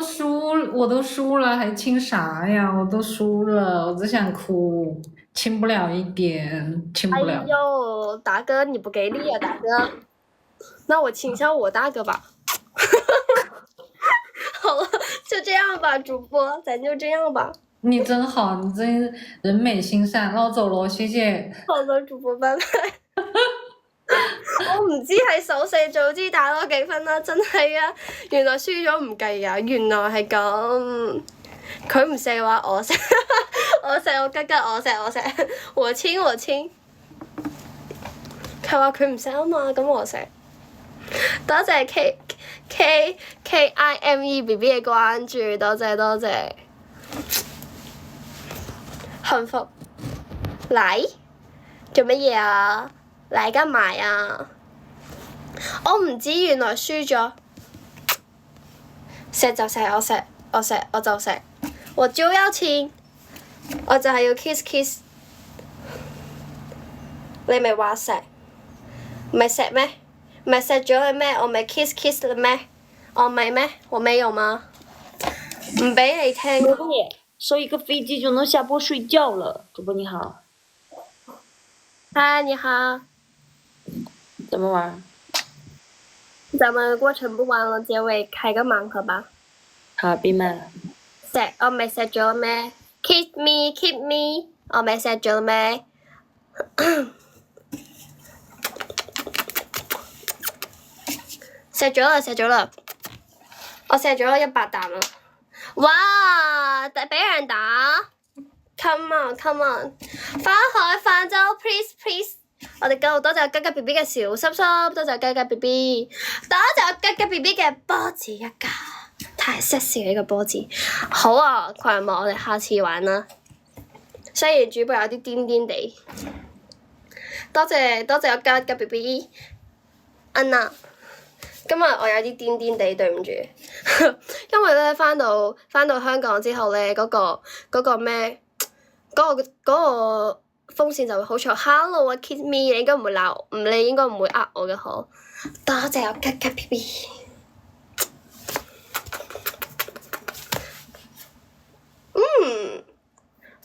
輸了，還親啥呀？我都輸了，我只想哭，親不了一點，親不了。哎呦，大哥你不給力啊，大哥。那我親一下我大哥吧。好了，就這樣吧，主播，咱就這樣吧。你真好，你真人美心善，那我走咯，謝謝。好的，主播拜拜。我唔知係手勢，早知打多幾分啦，真係啊！原來輸咗唔計啊，原來係咁。佢唔錫話我錫，我錫我吉吉，我錫，我親。佢話佢唔錫啊嘛，咁我錫。多謝 KIME BB 嘅關注，多謝。幸福，嚟做乜嘢啊？嚟緊埋啊！我唔知原來輸咗，錫就錫，我我錫我就錫，我就要親，我就係要 kiss kiss。你咪話錫，唔係錫咩？唔係錫咗你咩？我咪 kiss kiss 啦咩？我咪咩？我沒有嗎？唔俾你聽。主播，收一個飛機就能下播睡覺了。主播你好。嗨，你好。怎麼玩？咱們過程不玩了，結尾開個盲盒吧。好，閉麥了。錫我咪錫咗咩 ？Kiss me, keep me， 我咪錫咗咩？錫咗啦，錫咗啦，我錫咗100啖啦！哇，俾人打 ！Come on, come on， 花海泛舟 ，please please。我哋夠多謝吉吉 B B 嘅小心心，多謝吉吉 B B， 多謝吉吉 B B 嘅波子一家，太 sexy 呢個波子。好啊，群幕我哋下次玩啦。雖然主播有啲癲癲地，多謝我吉吉 B B， Anna。今日我有啲癲癲地，對唔住，因為咧翻到香港之後咧，嗰個咩嗰個風扇就會好嘈 ，Hello 啊 ，kiss me， 你應該唔會鬧，你應該唔會呃我嘅嗬。多謝我吉吉 BB。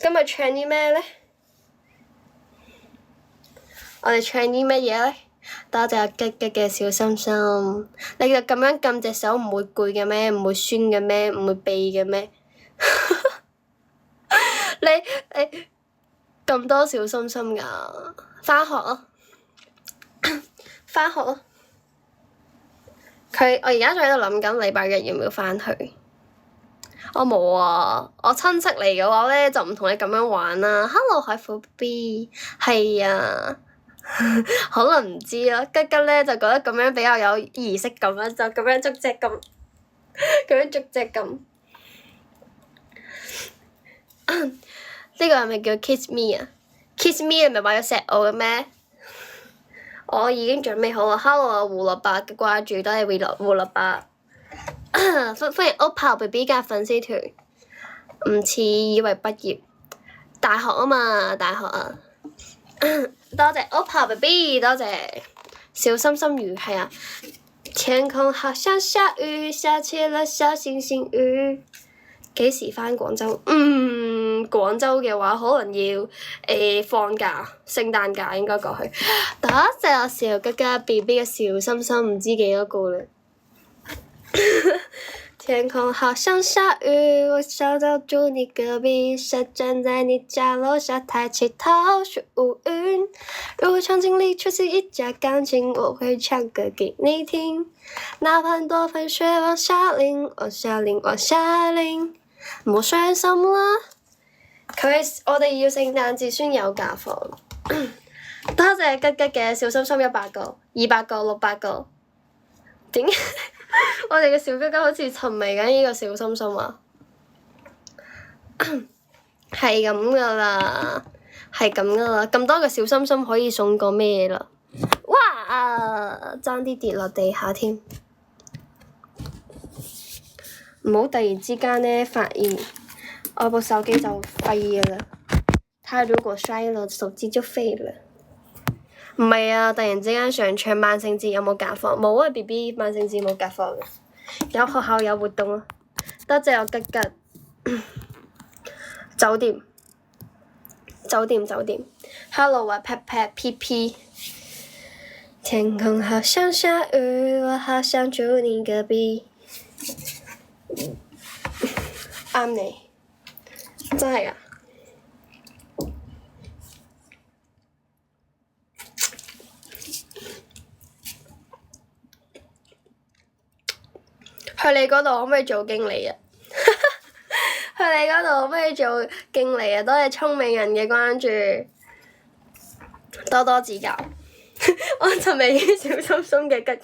今日唱啲咩咧？我哋唱啲乜嘢咧？多謝我吉吉嘅小心心，你就咁樣撳隻手唔會攰嘅咩？唔會酸嘅咩？唔會痹嘅咩？你咁多小心心㗎？返學咯，返學咯。我而家仲喺度諗緊禮拜日要唔要返去。我冇啊，我親戚嚟嘅話咧就唔同你咁樣玩啦。Hello 海虎 B， 係啊。可能唔知咯，吉吉咧就覺得咁樣比較有儀式感啦，就咁樣捉隻咁，咁樣捉隻咁。呢個係咪叫 kiss me 啊 ？kiss me 係咪話要錫我嘅咩？我已經準備好啦。Hello 啊，胡蘿蔔嘅掛住都係胡蘿蔔。歡迎 Opal BB 加粉絲團。唔似以為畢業，大學啊嘛，大學啊。多謝 Opal BB， 多謝小心心魚，係啊。天空好像下雨，下起了小星星雨。幾時返廣州？廣州嘅話可能要放假，聖誕假應該過去。多謝我小吉吉 BB 嘅小心心，唔知幾多個嘞。天空好像下雨，我小到住你隔壁，是站在你家樓下抬起頭是烏雲。如果場景裡出現一架鋼琴，我會唱歌給你聽。哪怕很多粉雪往下淋，往下淋，往下淋，唔好傷心啦。我哋要聖誕節先有假放。多謝吉吉嘅小心心100個、200個、600個。點解我哋嘅小吉吉好似沉迷緊呢個小心心啊？係咁噶啦，係咁噶啦，咁多個小心心可以送個咩啦？哇！爭啲跌落地下添，唔好突然之間呢發現我部手機就廢啦。它如果摔了，手機就廢了。唔係啊！突然之間上場萬聖節有冇假放？冇啊 ！B B 萬聖節冇假放嘅，有學校有活動啊！多謝我吉吉。酒店。Hello 啊 ，Pat Pat P P。天空好像下雨，我好想住你隔壁。啱你，真係啊！去你嗰度可唔可以做經理啊？去你嗰度可唔可以做經理啊？多謝聰明人嘅關注，多多指教。我就未見小心心嘅吉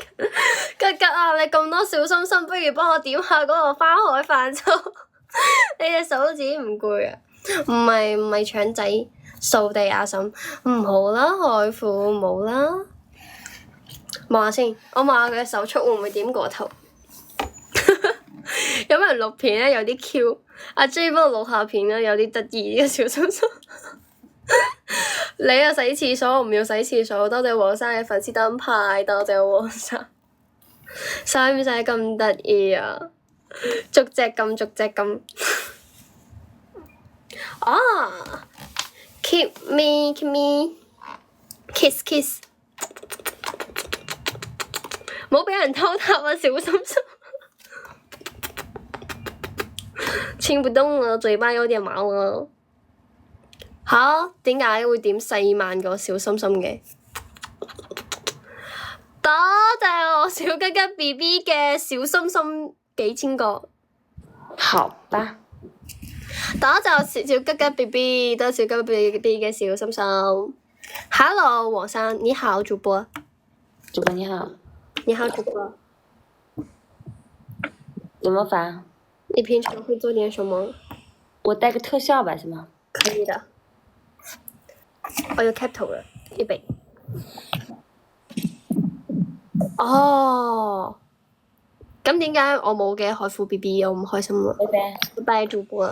吉啊！你咁多小心心，不如幫我點下嗰個花海泛舟。你隻手指唔攰啊？唔係腸仔掃地阿嬸，唔好啦，海虎唔好啦。望下先，我望下佢嘅手速會唔會點過頭？有冇人錄片咧？有啲 Q。阿 J 幫我錄下片啦，有啲得意嘅小心心。你又洗廁所，我唔要洗廁所。多謝黃生嘅粉絲燈牌，多謝黃生。使唔使咁得意啊？逐隻咁，逐隻咁。啊 ！Keep me, keep me, kiss kiss。冇俾人偷塔啊，小心心。親不動了，嘴巴有點毛了。嚇？點解會點4萬個小心心嘅？多謝我小吉吉 B B 嘅小心心幾千個。好吧。多謝我小吉吉 B B， 多謝小吉吉 B B 嘅小心心。Hello， 黃生，你好，主播。主播你好。你好，主播。怎麼發？你平常會做點什麼？我帶個特效吧，是嗎？可以的。我要 cap 圖啦，預備。哦。咁點解我冇嘅海富 B B 我唔開心喎？拜拜。拜拜，主播。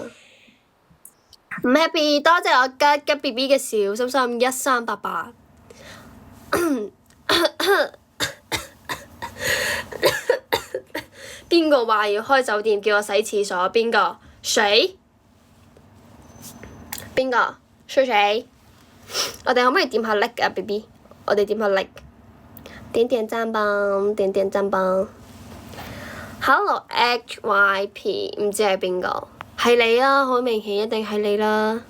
唔 happy， 多謝我吉吉 B B 嘅小心心1388。邊個話要開酒店叫我洗廁所？邊個？誰？邊個？誰？我哋可唔可以點下 like 啊 B B？ 我哋點下 like， 點點讚吧，點點讚吧。Hello HYP， 唔知係邊個？係你啦，好明顯一定係你啦。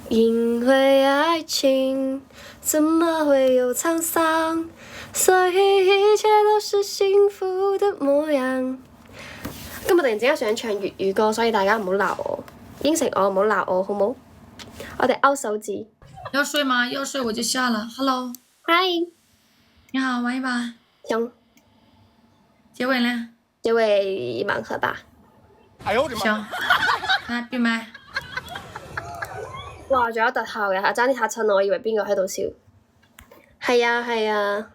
因為愛情，怎麼會有滄桑？所以一切都是幸福的模樣。今日突然之間想唱粵語歌，所以大家唔好鬧我，應承我唔好鬧我，好冇？我哋勾手指。要睡嗎？要睡我就下了。Hello。嗨。你好，玩一把。行。結尾呢？結尾盲盒吧。行。來閉麥。哇！仲有特效嘅，爭啲嚇親我，以為邊個喺度笑。係啊係啊。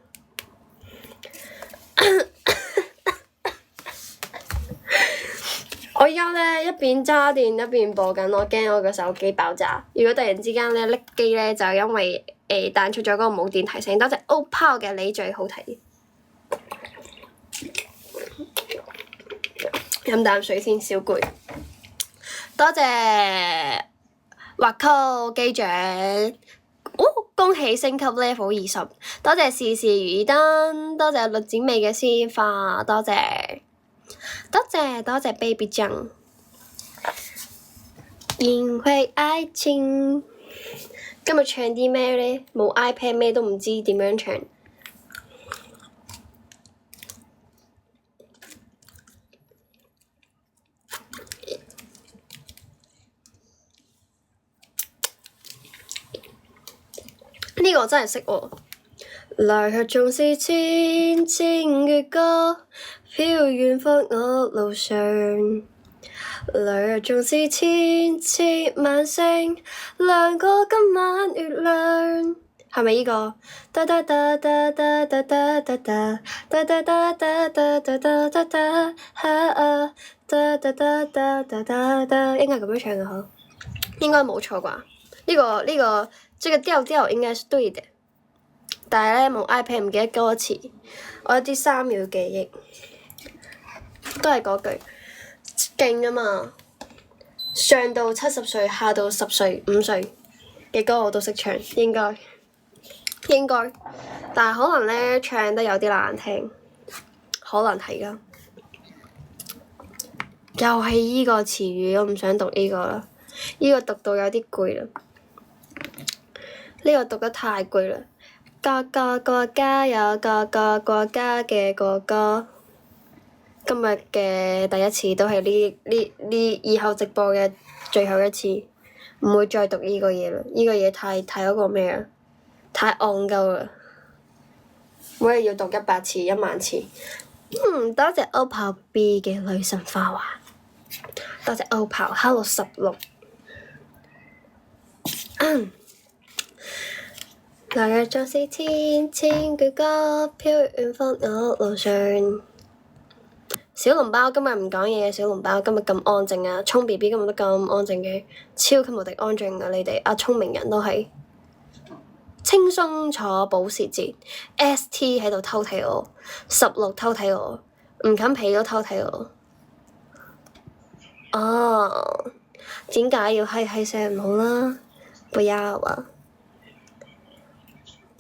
我而家咧一邊揸電一邊播緊，我驚我個手機爆炸。如果突然之間咧拎機咧，就因為彈出咗嗰個冇電提醒。多謝 OPPO 嘅你最好睇。飲啖水先，小攰。多謝滑扣機長，恭喜升級 level 20。多謝事事如意燈，多謝栗子味嘅鮮花，多謝。多謝 baby 醬。因為愛情，今日唱啲咩呢？冇 iPad 咩都唔知點樣唱。呢個真係識喎。來日縱是千千闕歌，飄遠放我路上。來日縱是千千晚星，亮過今晚月亮。係咪呢個？噠噠噠噠噠噠噠噠噠噠噠噠噠噠噠噠噠噠噠哈噠噠噠噠噠噠噠，應該係咁樣唱嘅嗬？應該冇錯啩？呢個這個調調應該是對的，但係咧冇 iPad 唔記得歌詞，我有啲3秒記憶，都係嗰句，勁啊嘛！上到70歲，下到10歲、5歲嘅歌我都識唱，應該，但係可能咧唱得有啲難聽，可能係㗎。又係依個詞語，我唔想讀呢個啦，呢個讀到有啲攰啦。呢個讀得太攰啦！各個國家有各個國家嘅國歌。今日嘅第一次都係呢以後直播嘅最後一次，唔會再讀呢個嘢啦。呢個嘢太嗰個咩啊？太戇鳩啦！每日要讀100次、1萬次。多謝 OPPO B 嘅女神花環，多謝 OPPO。Hello 16。來日縱是千千闕歌，飄遠放我路上。小籠包今日唔講嘢嘅，小籠包今日咁安靜啊！聰 B B 今日都咁安靜嘅，超級無敵安靜啊！你哋聰明人都係輕鬆坐保時捷 ST 喺度偷睇我，16偷睇我，唔冚被都偷睇我。哦，點解要閪聲唔好啦？不要啊！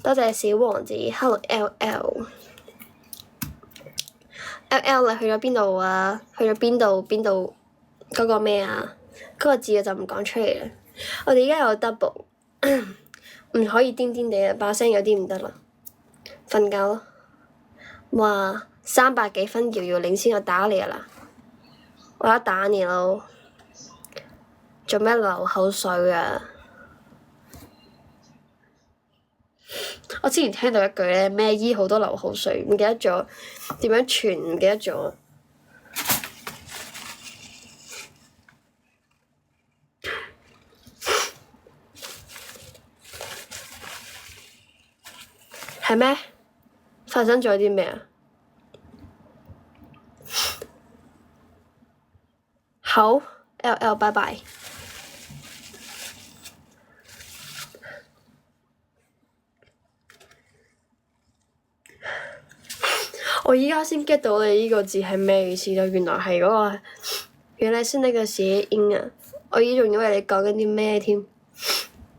多謝小王子 ，Hello LL。LL 你去咗邊度啊？去咗邊度嗰個咩啊？嗰個字我就唔講出嚟啦。我哋而家有 double， 唔可以癲癲地啊！把聲有啲唔得啦，瞓覺咯。哇，300幾分遙遙領先，我打你啊啦！我要打你咯！做咩流口水啊？我之前聽到一句咧，咩醫好多流口水，唔記得咗點樣傳，唔記得咗。係咩？發生咗啲咩啊？好 ，LL 拜拜。我依家先 get 到你呢個字係咩意思咯，原來係嗰個，原來是那個諧音啊！我依仲以為你講緊啲咩添，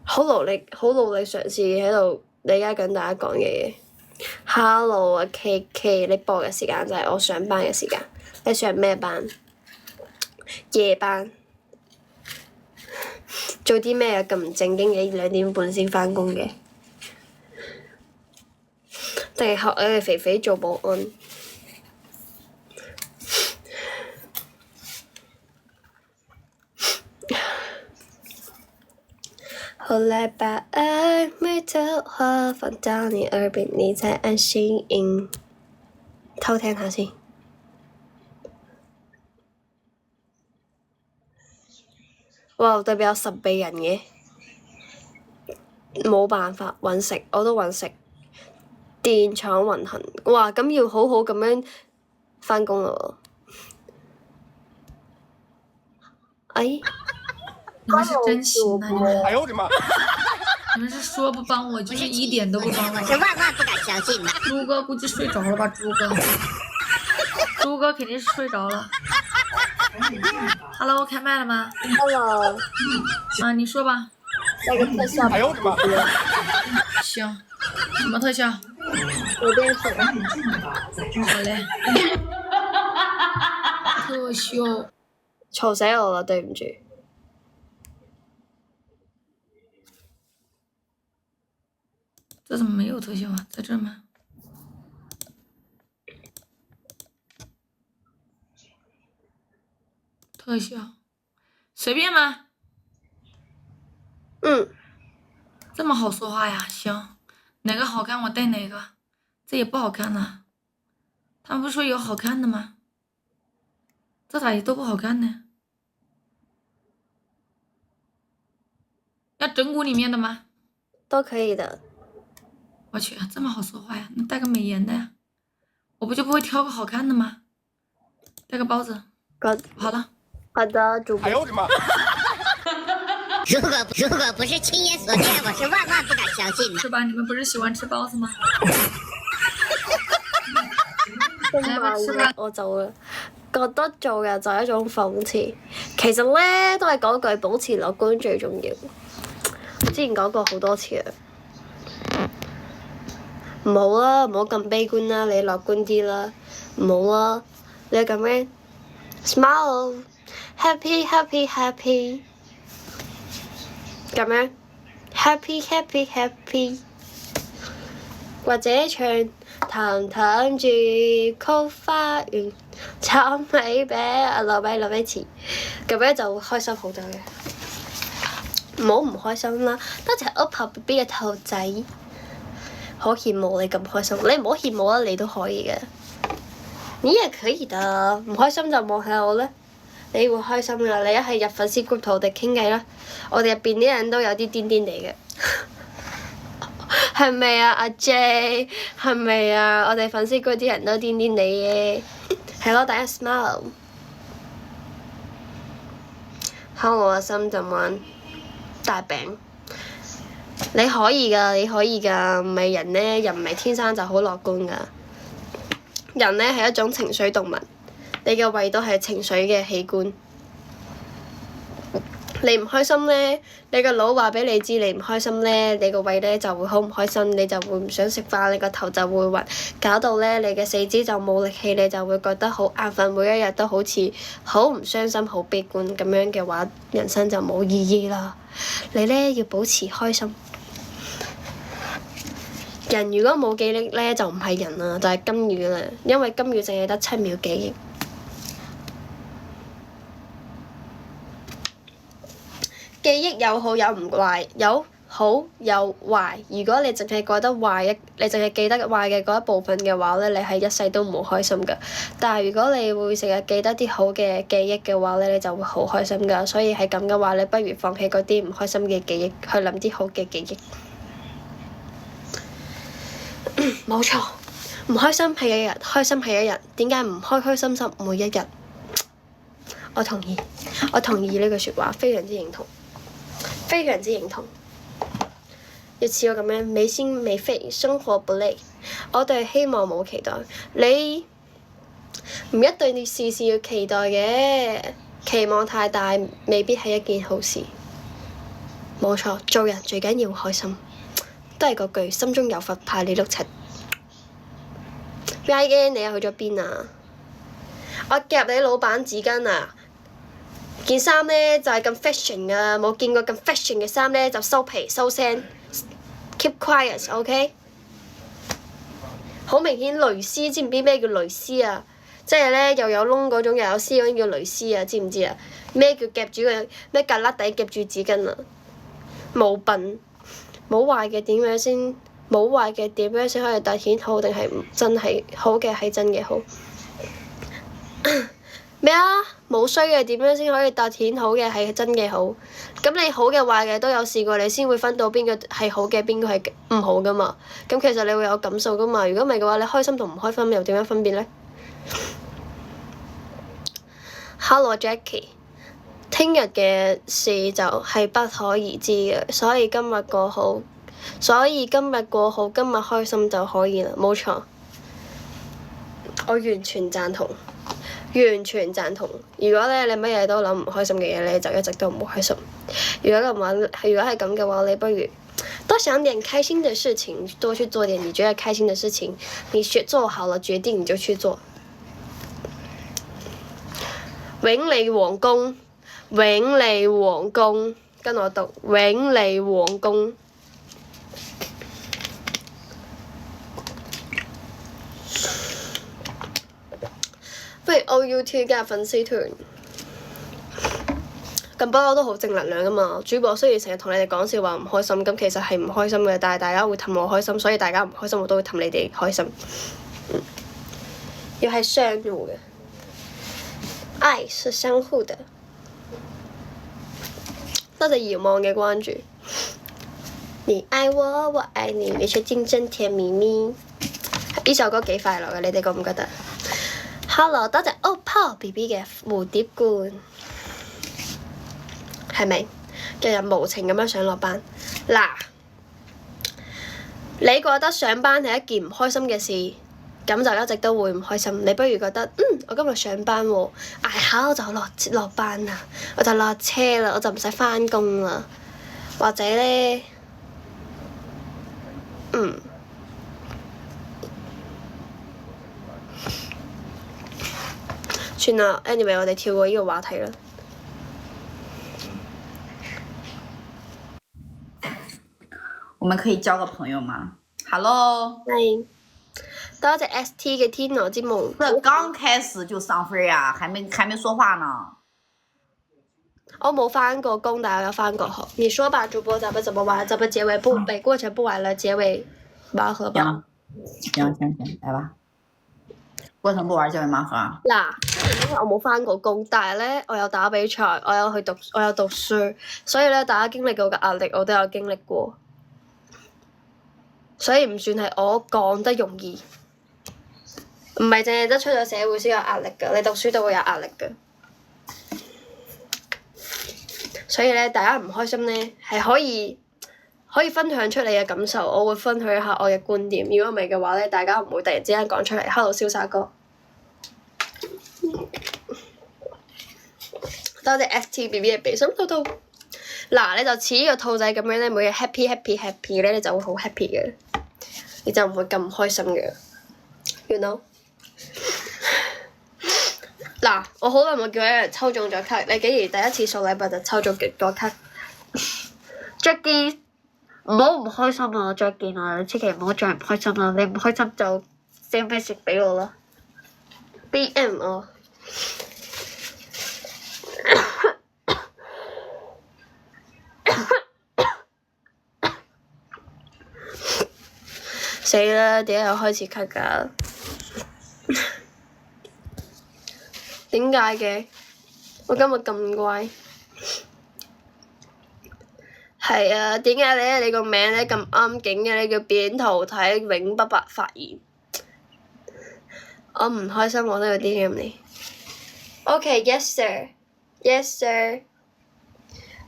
好努力嘗試喺度理解緊大家講嘅嘢。Hello 啊 KK， 你播嘅時間就係我上班嘅時間，你上咩班？夜班。做啲咩啊？咁唔正經嘅2點半先返工嘅，定係學你哋肥肥做保安？後來把曖昧的話放到你耳邊，你才安心。偷聽下先。哇！對面有神秘人嘅，冇辦法揾食，我都揾食。電廠運行，哇！咁要好好咁樣返工咯喎。哎，你們是真心啊！你們，哎呦我的媽！你們是說不幫我，就是一點都不幫我。我是萬萬不敢相信的。豬哥估計睡着了吧？豬哥肯定是睡着了。Hello， 開麥了嗎 Hello，啊，你說吧。那個特效。哎呦我的媽！行，什麼特效？有點水。好嘞。特效。嘈死我啦！對唔住。這怎麼沒有特效啊？在這嗎？特效，隨便嗎？這麼好說話呀？行，哪個好看我帶哪個，這也不好看呢。他們不是說有好看的嗎？這咋也都不好看呢？要整蠱裡面的嗎？都可以的。我去，這麼好說話呀？那帶個美顏的呀？我不就不會挑個好看的嗎？帶個包子。好了。好的，主播。哎呦我的媽！如果不是親眼所見，我是萬萬不敢相信的。是吧？你們不是喜歡吃包子嗎？來吧，吃吧。我就覺得做人就係一種諷刺，其實咧都係嗰句保持樂觀最重要。我之前講過好多次啦，唔好啦，唔好咁悲觀啦，你樂觀啲啦，唔好啦，你咁樣 smile happy happy happy 咁樣 happy happy happy， 或者唱淡淡住曲花園炒米餅啊，留俾詞，咁樣就會開心好多嘅。唔好唔開心啦，多謝 OPPO BB 嘅兔仔，好羨慕你咁開心，你唔好羨慕啦，你都可以嘅，你也可以的，唔開心就望下我啦，你會開心噶，你一係入粉絲 group 同我哋傾偈啦，我哋入邊啲人都有啲癲癲地嘅，係咪啊阿 J？係咪啊？我哋粉絲 group 啲人都癲癲地嘅，係咯，大家 smile。敲我個心就玩大餅。你可以㗎，你可以㗎，唔係人呢，人唔係天生就好樂觀㗎。人呢係一種情緒動物，你嘅胃都係情緒嘅器官。你唔開心呢，你個腦話俾你知你唔開心呢，你個胃呢就會好唔開心，你就會唔想食飯，你個頭就會暈，搞到呢你嘅四肢就冇力氣，你就會覺得好眼瞓，每一日都好似好唔傷心、好悲觀咁樣嘅話，人生就冇意義啦。你呢要保持開心。人如果冇記憶呢，就唔係人啦，就係金魚啦，因為金魚淨係得7秒記憶。記憶有好有唔壞，有好有壞。如果你淨係覺得壞你淨係記得壞嘅嗰一部分嘅話咧，你係一世都唔好開心㗎。但係如果你會成日記得啲好嘅記憶嘅話咧，你就會好開心㗎。所以係咁嘅話，你不如放棄嗰啲唔開心嘅記憶，去諗啲好嘅記憶。冇錯，唔開心係一日，開心係一日。點解唔開心心每一日？我同意呢句説話，非常之認同。非常之認同，要似我咁樣沒心沒肺，生活不累。我對希望冇期待，你唔一定要事事要期待嘅，期望太大未必係一件好事。冇錯，做人最緊要開心，都係嗰句心中有佛派你碌柒。VIN 你又去咗邊啊？我夾你老闆紙巾啊！件衫呢就係咁 fashion 啊，冇見過咁 fashion 嘅衫呢，就收皮收聲 ，keep quiet，OK？好明顯蕾絲，知唔知咩叫蕾絲啊？即係呢，又有窿嗰種，又有絲嗰種叫蕾絲啊，知唔知啊？咩叫夾住個咩格甩底夾住紙巾啊？冇笨，冇壞嘅點樣先？冇壞嘅點樣先可以凸顯好？定係真係好嘅係真嘅好？咩啊？冇衰嘅點樣先可以凸顯好嘅係真嘅好？咁你好嘅壞嘅都有試過，你先會分到邊個係好嘅，邊個係唔好噶嘛？咁其實你會有感受噶嘛？如果唔係嘅話，你開心同唔開心又點樣分別呢？ Hello Jackie， 聽日嘅事就係不可而知嘅，所以今日過好，今日開心就可以啦，冇錯，我完全贊同。完全贊同。如果咧你乜嘢都諗唔開心嘅嘢咧，就一直都唔好開心。如果係咁嘅話，你不如多想點開心嘅事情，多去做點你覺得開心嘅事情。你做好了決定你就去做。永利皇宮，永利皇宮，跟我讀永利皇宮。不如 OUT 加入粉絲團，咁不嬲都好正能量噶嘛。主播雖然成日同你哋講笑話唔開心，咁其實係唔開心嘅，但係大家會氹我開心，所以大家唔開心我都會氹你哋開心。要係相互嘅，愛是相互的。多謝遙望嘅關注。你愛我，我愛你，你卻競爭甜蜜蜜。呢首歌幾快樂嘅，你哋覺唔覺得？Hello， 多謝 OPPO BB 嘅蝴蝶罐，係咪？日日無情咁樣上落班。嗱，你覺得上班係一件唔開心嘅事，咁就一直都會唔開心。你不如覺得，我今日上班喎，捱下我就落班啦，我就落車啦，我就唔使返工啦，或者呢，算啦 ，anyway， 我哋跳過呢個話題啦。我們可以交個朋友嗎 ？Hello，係，多謝 ST 嘅天鵝之夢。這剛開始就上分啊，還沒說話呢。我冇返過工，但係我有返過學。你說吧，主播，咱們怎麼玩？咱們結尾不背過程不玩了，結尾盲盒吧。行，來吧。過程不玩，結尾盲盒。嗱，因為我冇返過工，但係咧我有打比賽，我有讀書，所以咧大家經歷過嘅壓力，我都有經歷過，所以唔算係我講得容易，唔唔係淨係得出咗社會先有壓力㗎，你讀書都會有壓力㗎。所以咧，大家唔開心咧，係可以分享出你嘅感受，我會分享一下我嘅觀點。如果唔係嘅話咧，大家唔會突然之間講出嚟。Hello，瀟灑哥，多謝 STBB 嘅比心兔兔。嗱，你就似呢個兔仔咁樣咧，每日 happy 咧，你就會好 happy 嘅，你就唔會咁唔開心嘅。You know？嗱，我好耐冇叫一人抽中咗卡，你竟然第一次送禮物就抽中極多卡。Jackie， 唔好唔開心啊！再見啊！你千祈唔好再唔開心啦！你唔開心就 send message 俾我啦。DM 我。死啦！點解又開始咳㗎？點解嘅？我今日咁乖。係啊，點解咧？你個名咧咁啱景嘅？你叫扁桃體永不白發炎。我唔開心，我都有 DM 你。OK，yes sir，yes sir。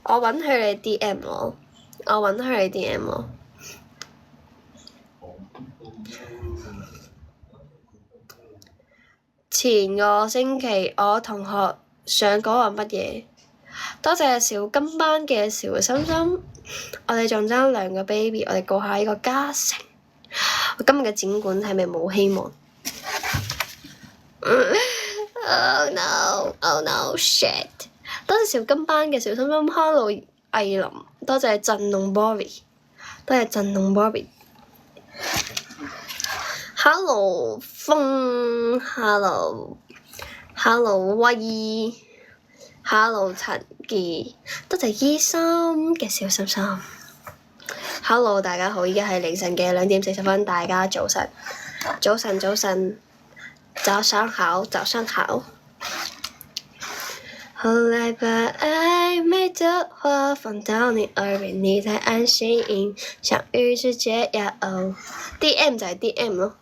我允許你 DM 我，我允許你 DM 我。前個星期我同學想講話乜嘢？多謝小金班嘅小心心，我哋仲爭2個 baby， 我哋過下呢個嘉誠。我今日嘅展館係咪冇希望？Oh no！Oh no！Shit！ 多謝小金班嘅小心心 ，Hello 藝林，多謝震動 Bobby， 多謝震動 Bobby。Hello 風 ，Hello 威 ，Hello 陳傑，多謝醫生嘅小心心。Hello 大家好，依家係凌晨嘅2點40分，大家早晨，早上好。後來把曖昧的話放到你耳邊，你才安心，相遇直接呀哦。DM 就係 DM 咯，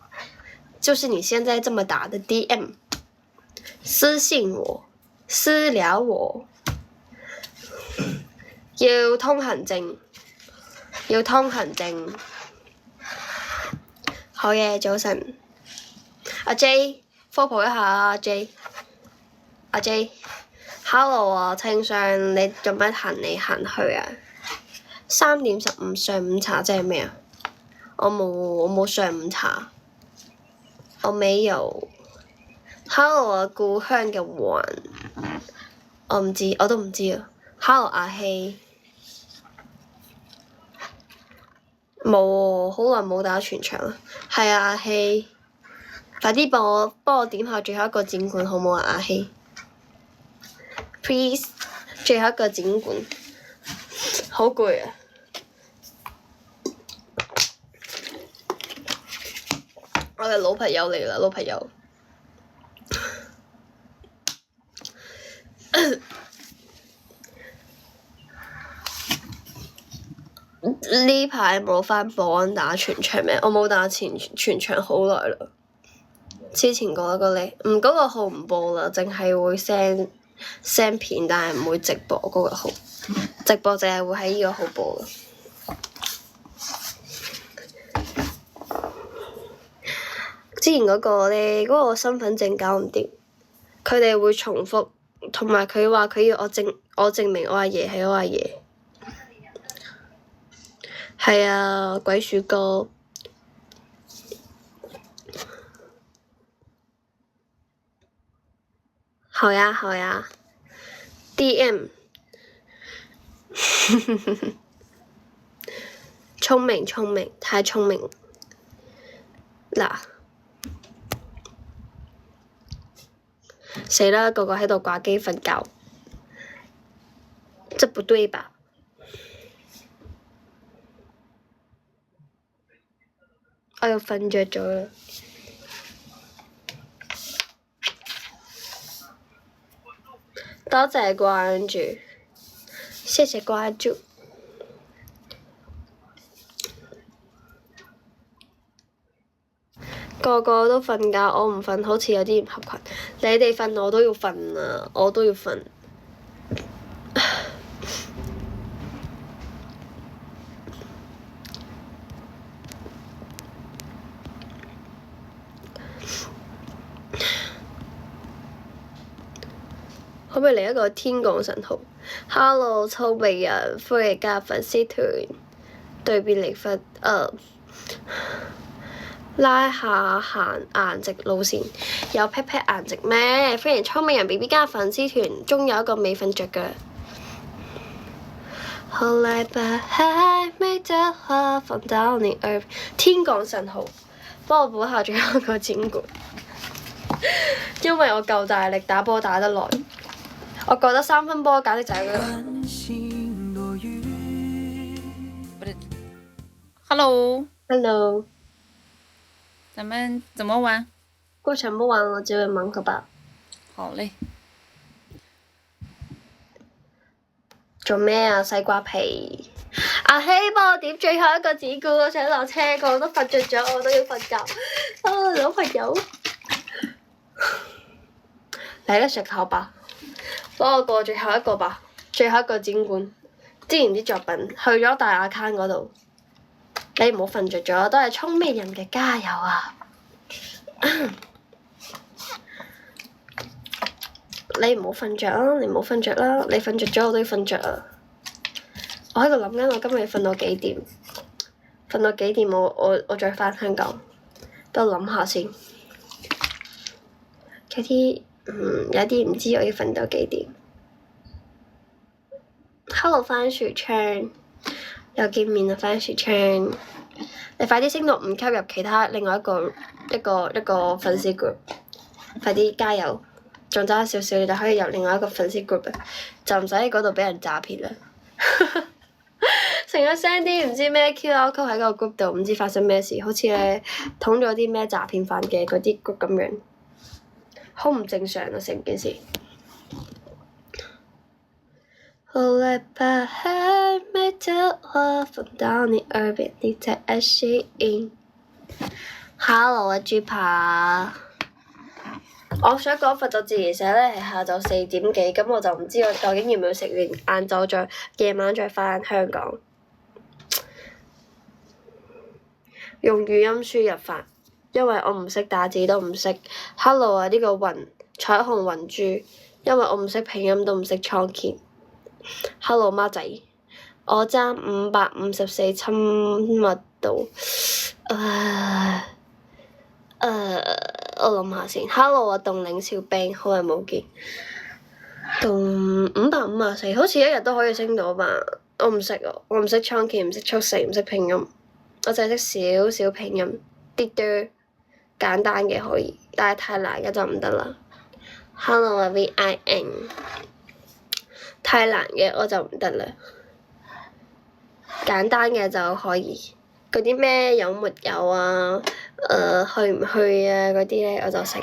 就是你現在這麼打的 DM， 私信我，私聊我，要通行證。好嘢，早晨。阿 J， 科普一下阿 J。Hello 啊，清上你做乜行嚟行去啊？3點15上午茶即係咩啊？我冇上午茶，我沒有。Hello 啊，故鄉嘅雲，我都唔知啊。Hello 阿希，冇，好耐冇打全場啦。係啊，阿希，快啲幫我點下最後一個展館好唔好啊？阿希 ，please， 最後一個展館，好攰啊！我嘅老朋友嚟啦，老朋友。呢排冇返保安打全場咩？我冇打全場好耐啦。之前嗰個咧，嗰個號唔播啦，淨係會 send 片，但係唔會直播嗰個號。直播淨係會喺呢個號播啦。之前嗰個咧，嗰個身份證搞唔掂，佢哋會重複，同埋佢話佢要我證明我阿爺係我阿爺。係啊，鬼鼠哥。好呀 ，DM。聰明，太聰明。嗱，死啦！個個喺度掛機瞓覺，這不對吧？我又瞓着咗啦。多謝關注，謝謝關注。個個都瞓覺，我唔瞓，好似有啲唔合群。你哋瞓我都要瞓啊，我都要瞓。可唔可以嚟一個天降神號 ？Hello，臭美人，歡迎加入粉絲團。對面離婚，拉下行顏值路線，有 pat pat 顏值咩？歡迎聰明人 BB 加入粉絲團，中有一個未瞓着嘅。後來吧，還沒得話放到你耳邊。天降神號，幫我補下最後一個展館，因為我夠大力打波打得耐。我覺得3分波簡直就係嗰個。Hello， Hello，咱們怎麼玩？過場不玩，我就會忙個吧。好嘞。做咩啊？西瓜皮。阿希幫我點最後一個指鼓，我想落車，我都瞓着咗，我都要瞓覺。啊，老朋友，嚟啦，食口吧。幫我過最後一個吧，最後一個展館。之前啲作品去咗大 account 嗰度，你唔好瞓着咗，都係聰明人嘅加油啊！你唔好瞓着啊！你唔好瞓着啦！你瞓着咗，我都要瞓着啊！我喺度諗緊，我今日要瞓到幾點？瞓到幾點？我再返香港，等我諗下先。有啲唔知我要瞓到幾點。Hello 番薯槍，又見面啦番薯槍，你快啲升到5級入其他另外一個粉絲 group， 快啲加油！仲爭少少，你就可以入另外一個粉絲 group 啦，就唔使喺嗰度俾人詐騙啦。成日 send 啲唔知咩 QR code 喺個 group 度，唔知發生咩事，好似咧捅咗啲咩詐騙犯嘅嗰啲 group 咁樣，好唔正常啊成件事。後來把還沒的話放到你耳邊，你才愛吸引。Hello 啊豬扒，我想講佛就自然醒咧係下晝4點幾，咁我就唔知我究竟要唔要食完晏晝再夜晚再返香港。用語音輸入法，因為我唔識打字都唔識。Hello 啊呢個雲彩虹雲珠，因為我唔識拼音都唔識創建。Hello 媽仔，我爭554親密度，我諗下先。Hello 啊凍嶺小兵，好耐冇見。554，好似一日都可以升到吧？我唔識啊，我唔識創建，唔識速成，唔識拼音，我淨係識少少拼音，啲簡單嘅可以，但係太難嘅就唔得啦。Hello 啊 VIN。太難嘅我就唔得啦，簡單嘅就可以。嗰啲咩有沒有啊？去唔去啊？嗰啲咧我就識，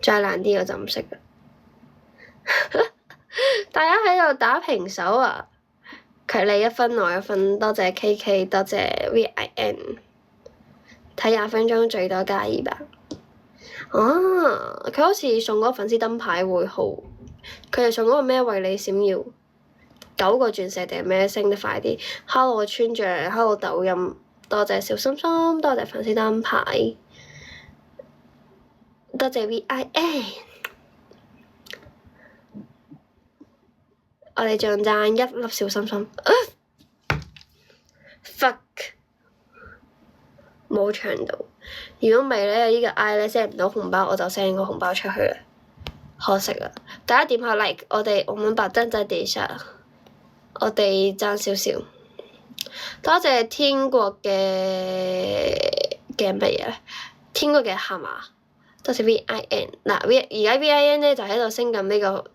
再難啲我就唔識啦。大家喺度打平手啊！佢你1分我1分，多謝 KK， 多謝 VIN。睇20分鐘最多加200。啊！佢好似送嗰個粉絲燈牌會好。佢哋送嗰個咩為你閃耀9個鑽石定係咩升得快啲 ？Hello 我村長 ，Hello 抖音，多謝小心心，多謝粉絲燈牌，多謝 VIN。我哋仲爭1粒小心心。Fuck， 冇搶到。如果唔係咧，呢個 I 咧 send 唔到紅包，我就 send 個紅包出去啦。可惜啊！大家點下 like， 我們把燈再點一下，我哋爭少少。多謝天國嘅乜嘢咧？天國嘅係嘛？多謝 VIN 嗱，而家 VIN 咧就喺度升緊呢個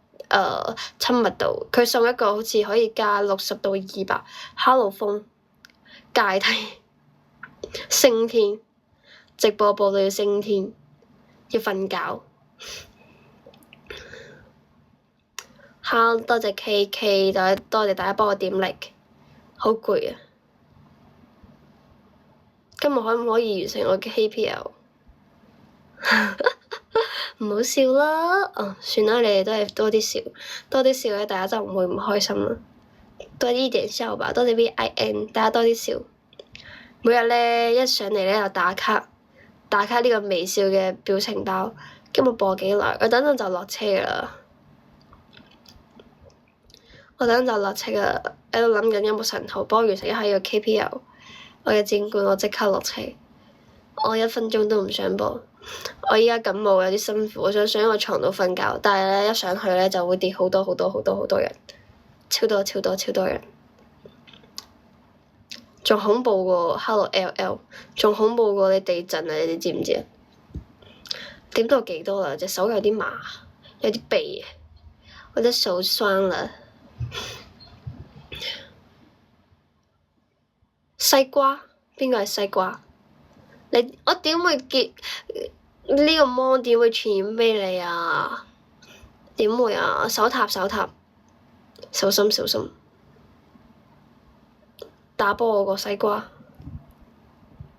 親密度，佢送一個好似可以加60到200。Hello 風階梯升天，直播播到要升天，要瞓覺。多謝 KK， 多謝大家幫我點 like， 好攰啊！今日可唔可以完成我嘅 KPL？唔好笑啦，哦，算啦，你哋都係多啲笑，多啲笑咧，大家就唔會唔開心啦。多啲點笑吧，多啲 VIN，大家多啲笑。每日咧一上嚟咧就打卡呢個微笑嘅表情包。今日播幾耐？我等陣就落車啦。我等陣就落車啦，喺度諗緊有冇神徒幫我完成一下呢個 KPL。我嘅戰冠，我即刻落車。我1分鐘都唔想播。我依家感冒有啲辛苦，我想上個床度瞓覺，但係咧一上去咧就會跌好多人，超多人，仲恐怖過 Hello LL， 仲恐怖過你地震啊！你哋知唔知啊？點到幾多啦？隻手有啲麻，有啲痹，我隻手酸啦。西瓜？邊個係西瓜？我點會結呢個芒？點會傳染俾你啊？點會啊？手塔，小心！打波嗰個西瓜，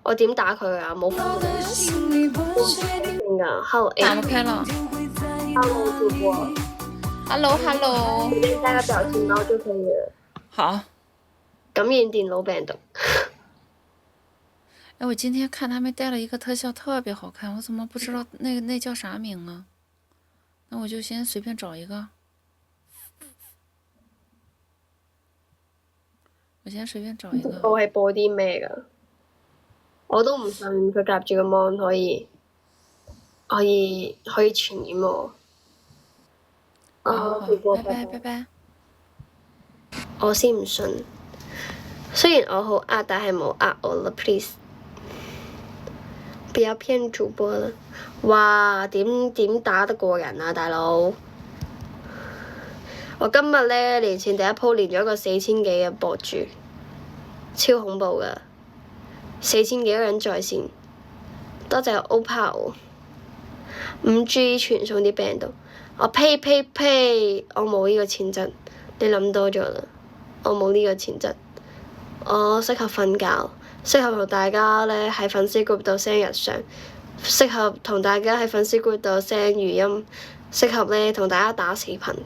我點打佢啊？冇分㗎。Hello， 打不開了。 Hello， 主播。Hello。隨便加個表情包就可以了。好。感染電腦病毒。哎，我今天看他們帶了一個特效，特別好看，我怎麼不知道那叫啥名啊？那我就先隨便找一個。我係播啲咩㗎？我都唔信佢夾住個 mon 可以傳染我。拜拜。我先唔信。雖然我好呃，但係冇呃我啦 ，please。不要騙主播啦！哇，點打得過人啊，大佬！我今日咧連線第一鋪連咗個4000幾嘅博主，超恐怖㗎！4000幾個人在線，多謝 OPPO 5G 傳送啲病毒。我呸！我冇呢個潛質，你諗多咗啦。我冇呢個潛質，我適合瞓覺，適合同大家咧喺粉絲 group 度 send 日常，適合同大家喺粉絲 group 度 send 語音，適合咧同大家打視頻。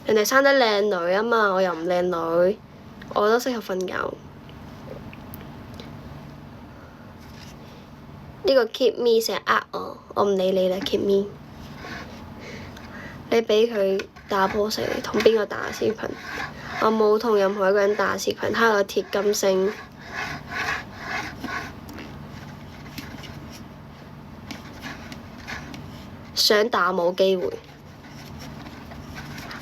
人哋生得靚女啊嘛，我又唔靚女，我都適合瞓覺。呢個 keep me 成日呃我唔理你啦 keep me。你畀佢打波成同邊個打視頻？我冇同任何一個人打視頻。Hello 鐵金星。想打冇機會。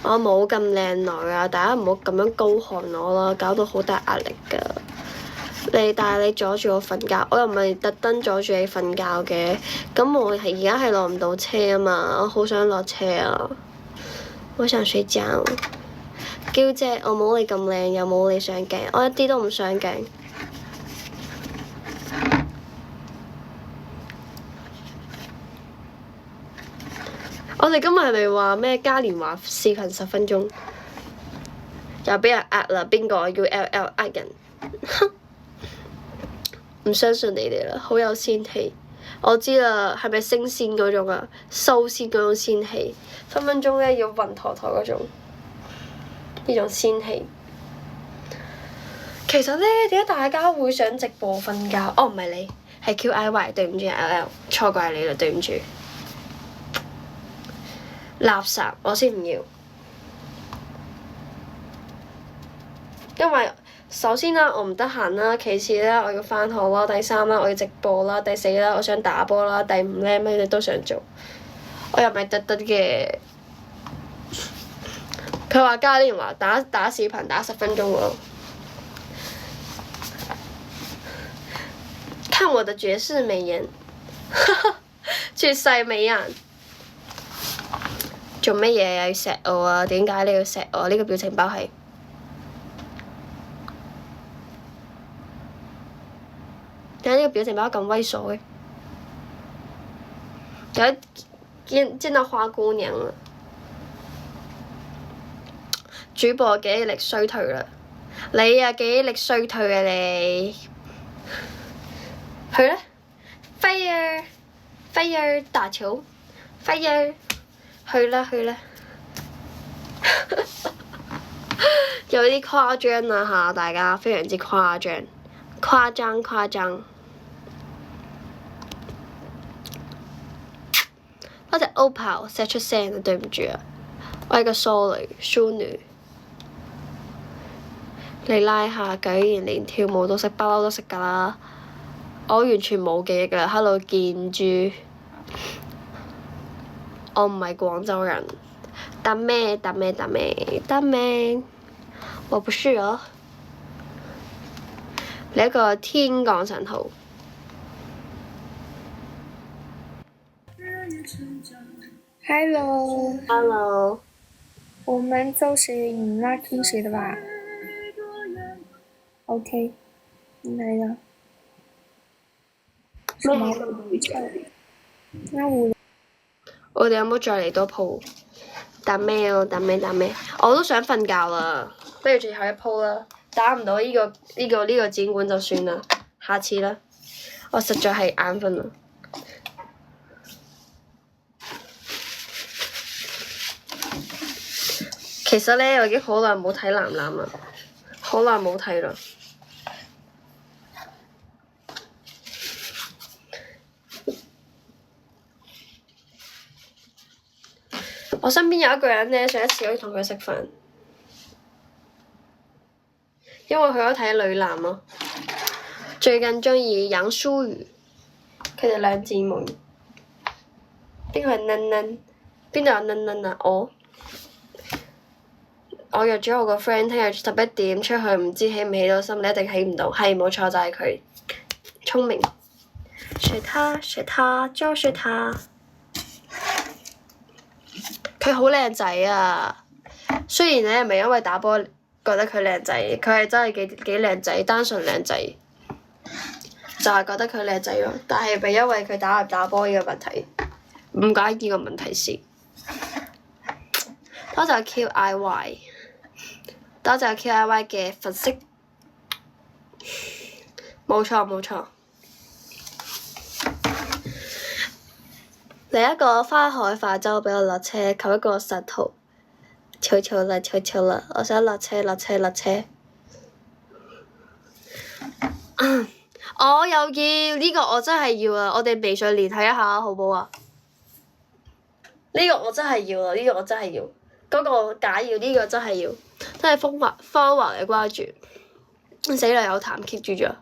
我冇咁靚女啊！大家唔好咁樣高看我啦，搞到好大壓力㗎。但係你阻住我瞓覺，我又唔係特登阻住你瞓覺嘅。咁我而家係落唔到車啊嘛，我好想落車啊！我想睡覺。嬌姐，我冇你咁靚，又冇你上鏡，我一啲都唔上鏡。我哋今日係咪話咩嘉年華視頻10分鐘？又畀人呃啦！邊個 ULL 呃人？唔相信你哋啦，好有仙氣。我知啦，係咪升仙嗰種啊？修仙嗰種仙氣，分分鐘咧要暈陀陀嗰種，呢種仙氣。其實咧，點解大家會想直播瞓覺？哦，唔係你，係 QIY， 對唔住 LL， 錯怪你啦，對唔住。垃圾，我先唔要。因為首先啦，我唔得閒啦；其次咧，我要返學啦；第三啦，我要直播啦；第四啦，我想打波啦；第五咧，乜嘢都想做。我又唔係特登嘅。佢話嘉年華打視頻打10分鐘喎。看我的絕世美顏，絕世美顏。做乜嘢要錫我啊？點解你要錫我？呢個表情包係點解呢個表情包咁猥瑣嘅？見到花姑娘啦！主播記憶力衰退啦！你啊記憶力衰退啊你！去啦 ！Fire Fire 打球 Fire 去啦去啦！有啲誇張啦嚇，大家非常之誇張，誇張誇張。多謝 OPPO 寫出聲啊，對唔住啊，我係個淑女。你拉下舉，連跳舞都識，不嬲都識㗎啦。我完全冇記憶㗎啦。Hello 建豬，我唔係廣州人。得咩？我不是哦。你一個天降神號。Hello， Hello。我们揍谁赢了听谁的吧。OK， 你来了。什么？那我哋有冇再嚟多鋪？打咩？我都想瞓覺啦，不如最後一鋪啦。打唔到呢個展館就算啦，下次啦。我實在係眼瞓啦。其實咧，我已經好耐冇睇男籃啦，好耐冇睇啦。我身邊有一個人咧，上一次可以同佢食飯，因為佢有睇女籃咯。最近鍾意楊舒瑜，佢哋兩姊妹。邊個係嫩嫩？邊度有嫩嫩啊？我約咗我個 friend 聽日11點出去，唔知起唔起到身，你一定起唔到。係冇錯，就係佢，聰明。是他，就是他。佢好靚仔啊！雖然咧唔係因為打波覺得佢靚仔，佢係真係幾靚仔，單純靚仔，就係覺得佢靚仔咯。但係咪因為佢打唔打波呢個問題，唔關呢個問題事。多謝 QIY， 多謝 QIY 嘅粉絲，冇錯。嚟一個花海化洲畀我落車，求一個實圖。求啦！我想落車。我又要呢個，我真係要啊！我哋微信連睇一下好唔好啊？呢個我真係要啊！嗰個假要，呢個真係要，真係芳華嘅關注。死啦！有痰 keep 住咗。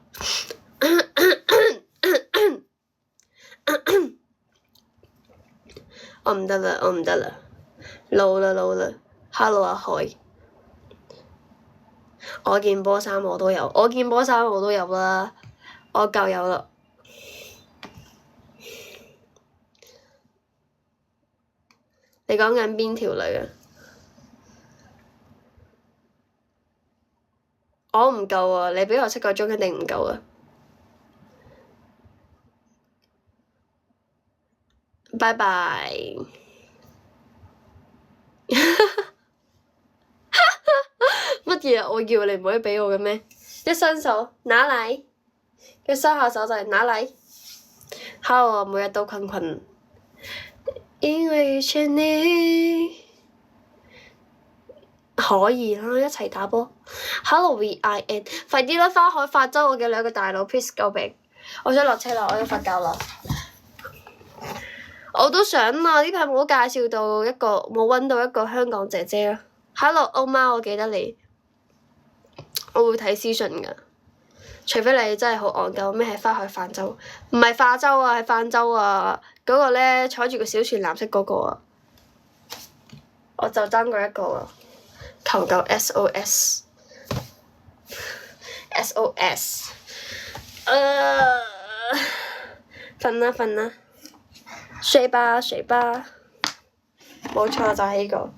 我唔得啦，老啦。Hello 阿海，我件波衫我都有啦，我夠有啦。你講緊邊條女啊？我唔夠啊！你畀我7個鐘一定唔夠啊！拜拜。乜嘢？我叫你唔可以畀我嘅咩？一伸手拿嚟，一伸下手就係拿嚟。Hello，我每日都困。因為遇見你，可以啦，一齊打波。Hello，VIN， 快啲啦！花海化洲我嘅兩個大佬 ，please 救命！我想落車啦，我要瞓覺啦。我都想啊！呢排冇介紹到一個，冇揾到一個香港姐姐啊。Hello，歐媽，我記得你，我會睇私信㗎。除非你真係好戇鳩，咩係花海泛舟？唔係化州啊，係泛舟啊！嗰個咧坐住個小船藍色嗰個啊，我就爭過一個啊！求救 SOS，瞓啦，睡吧，冇錯就係呢個。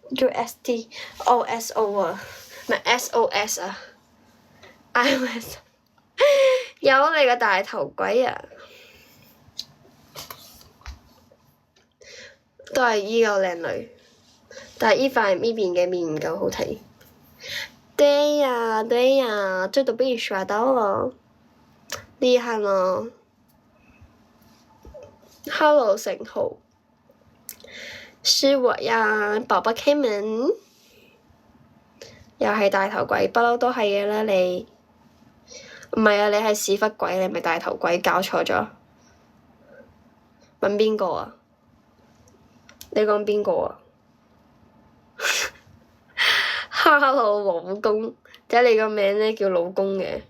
USTOSO 啊，唔係 SOS 啊 ，iOS 有你個大頭鬼啊！都係依個靚女，但係依塊呢邊嘅面唔夠好睇。對呀對呀，這都被你刷到了，厲害了。Hello 成豪，是我呀，寶寶開門。又係大頭鬼，不嬲都係嘅啦你。唔係啊，你係屎忽鬼，你咪大頭鬼，搞錯咗。問邊個啊？你講邊個啊？Hello 老公，點解你個名咧叫老公嘅？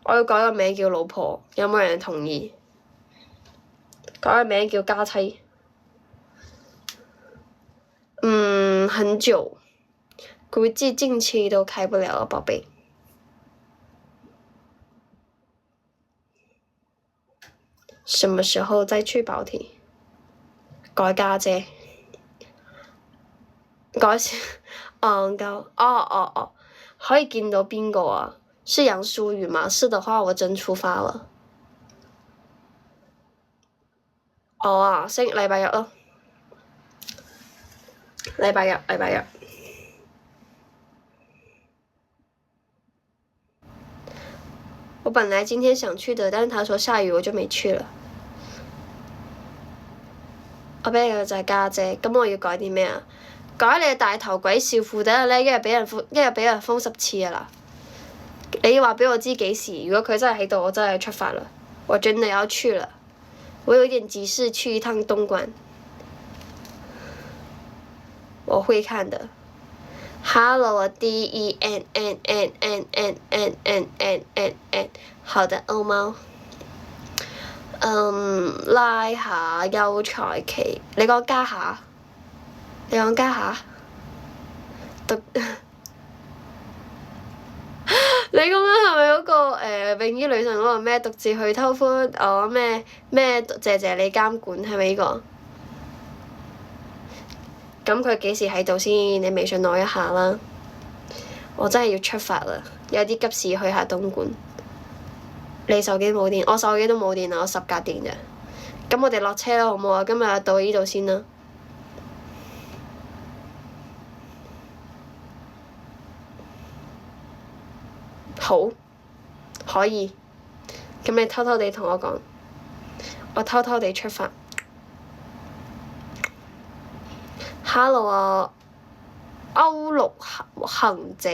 我要改個名叫老婆，有冇人同意？改個名叫家妻。很久，估計近期都開不了了，寶貝。什麼時候再去保體？改家姐。改先，可以見到邊個啊？是楊舒雨嗎？是的話，我真出發了。禮拜日咯。禮拜日。我本來今天想去的，但是他說下雨，我就沒去了。我俾你個就係家姐，咁我要改啲咩啊？改你嘅大頭鬼少婦，等下咧一日俾人封10次啊啦！你話俾我知幾時？如果佢真係喺度，我真係出發啦！我真的要去了，我有點急事去一趟東莞。我會看的。Hello 啊 DENNNNNNNNN， 好的歐貓。拉下優才期，你講加下。你講加下。你講緊係咪嗰個泳衣女神嗰個咩獨自去偷歡？咩謝謝你監管係咪呢個？咁佢幾時喺度先？你微信我一下啦。我真係要出發啦，有啲急事去下東莞。你手機冇電，我手機都冇電啦，我10格電咋。咁我哋落車啦，好唔好啊？今日到呢度先啦。好，可以。咁你偷偷地同我講，我偷偷地出發。Hello 啊，歐陸行者，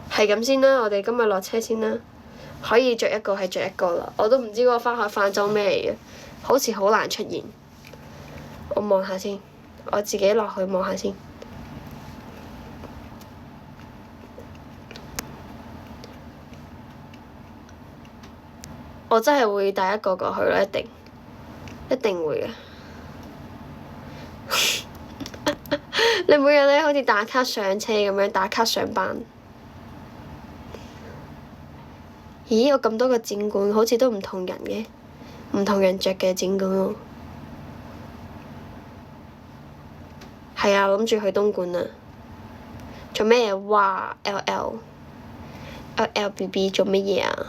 係咁先啦，我哋今日落車先啦。可以着一個係着一個啦，我都唔知嗰個花海泛舟咩嚟嘅，好似好難出現。我望下先，我自己落去望下先。我真係會帶一個過去咯，一定會嘅。你每日咧好似打卡上車咁樣打卡上班。咦？有咁多個展館，好似都唔同人嘅，唔同人着嘅展館喎。係啊，諗住去東莞啊。做咩嘢？哇 ！LLBB 做乜嘢啊？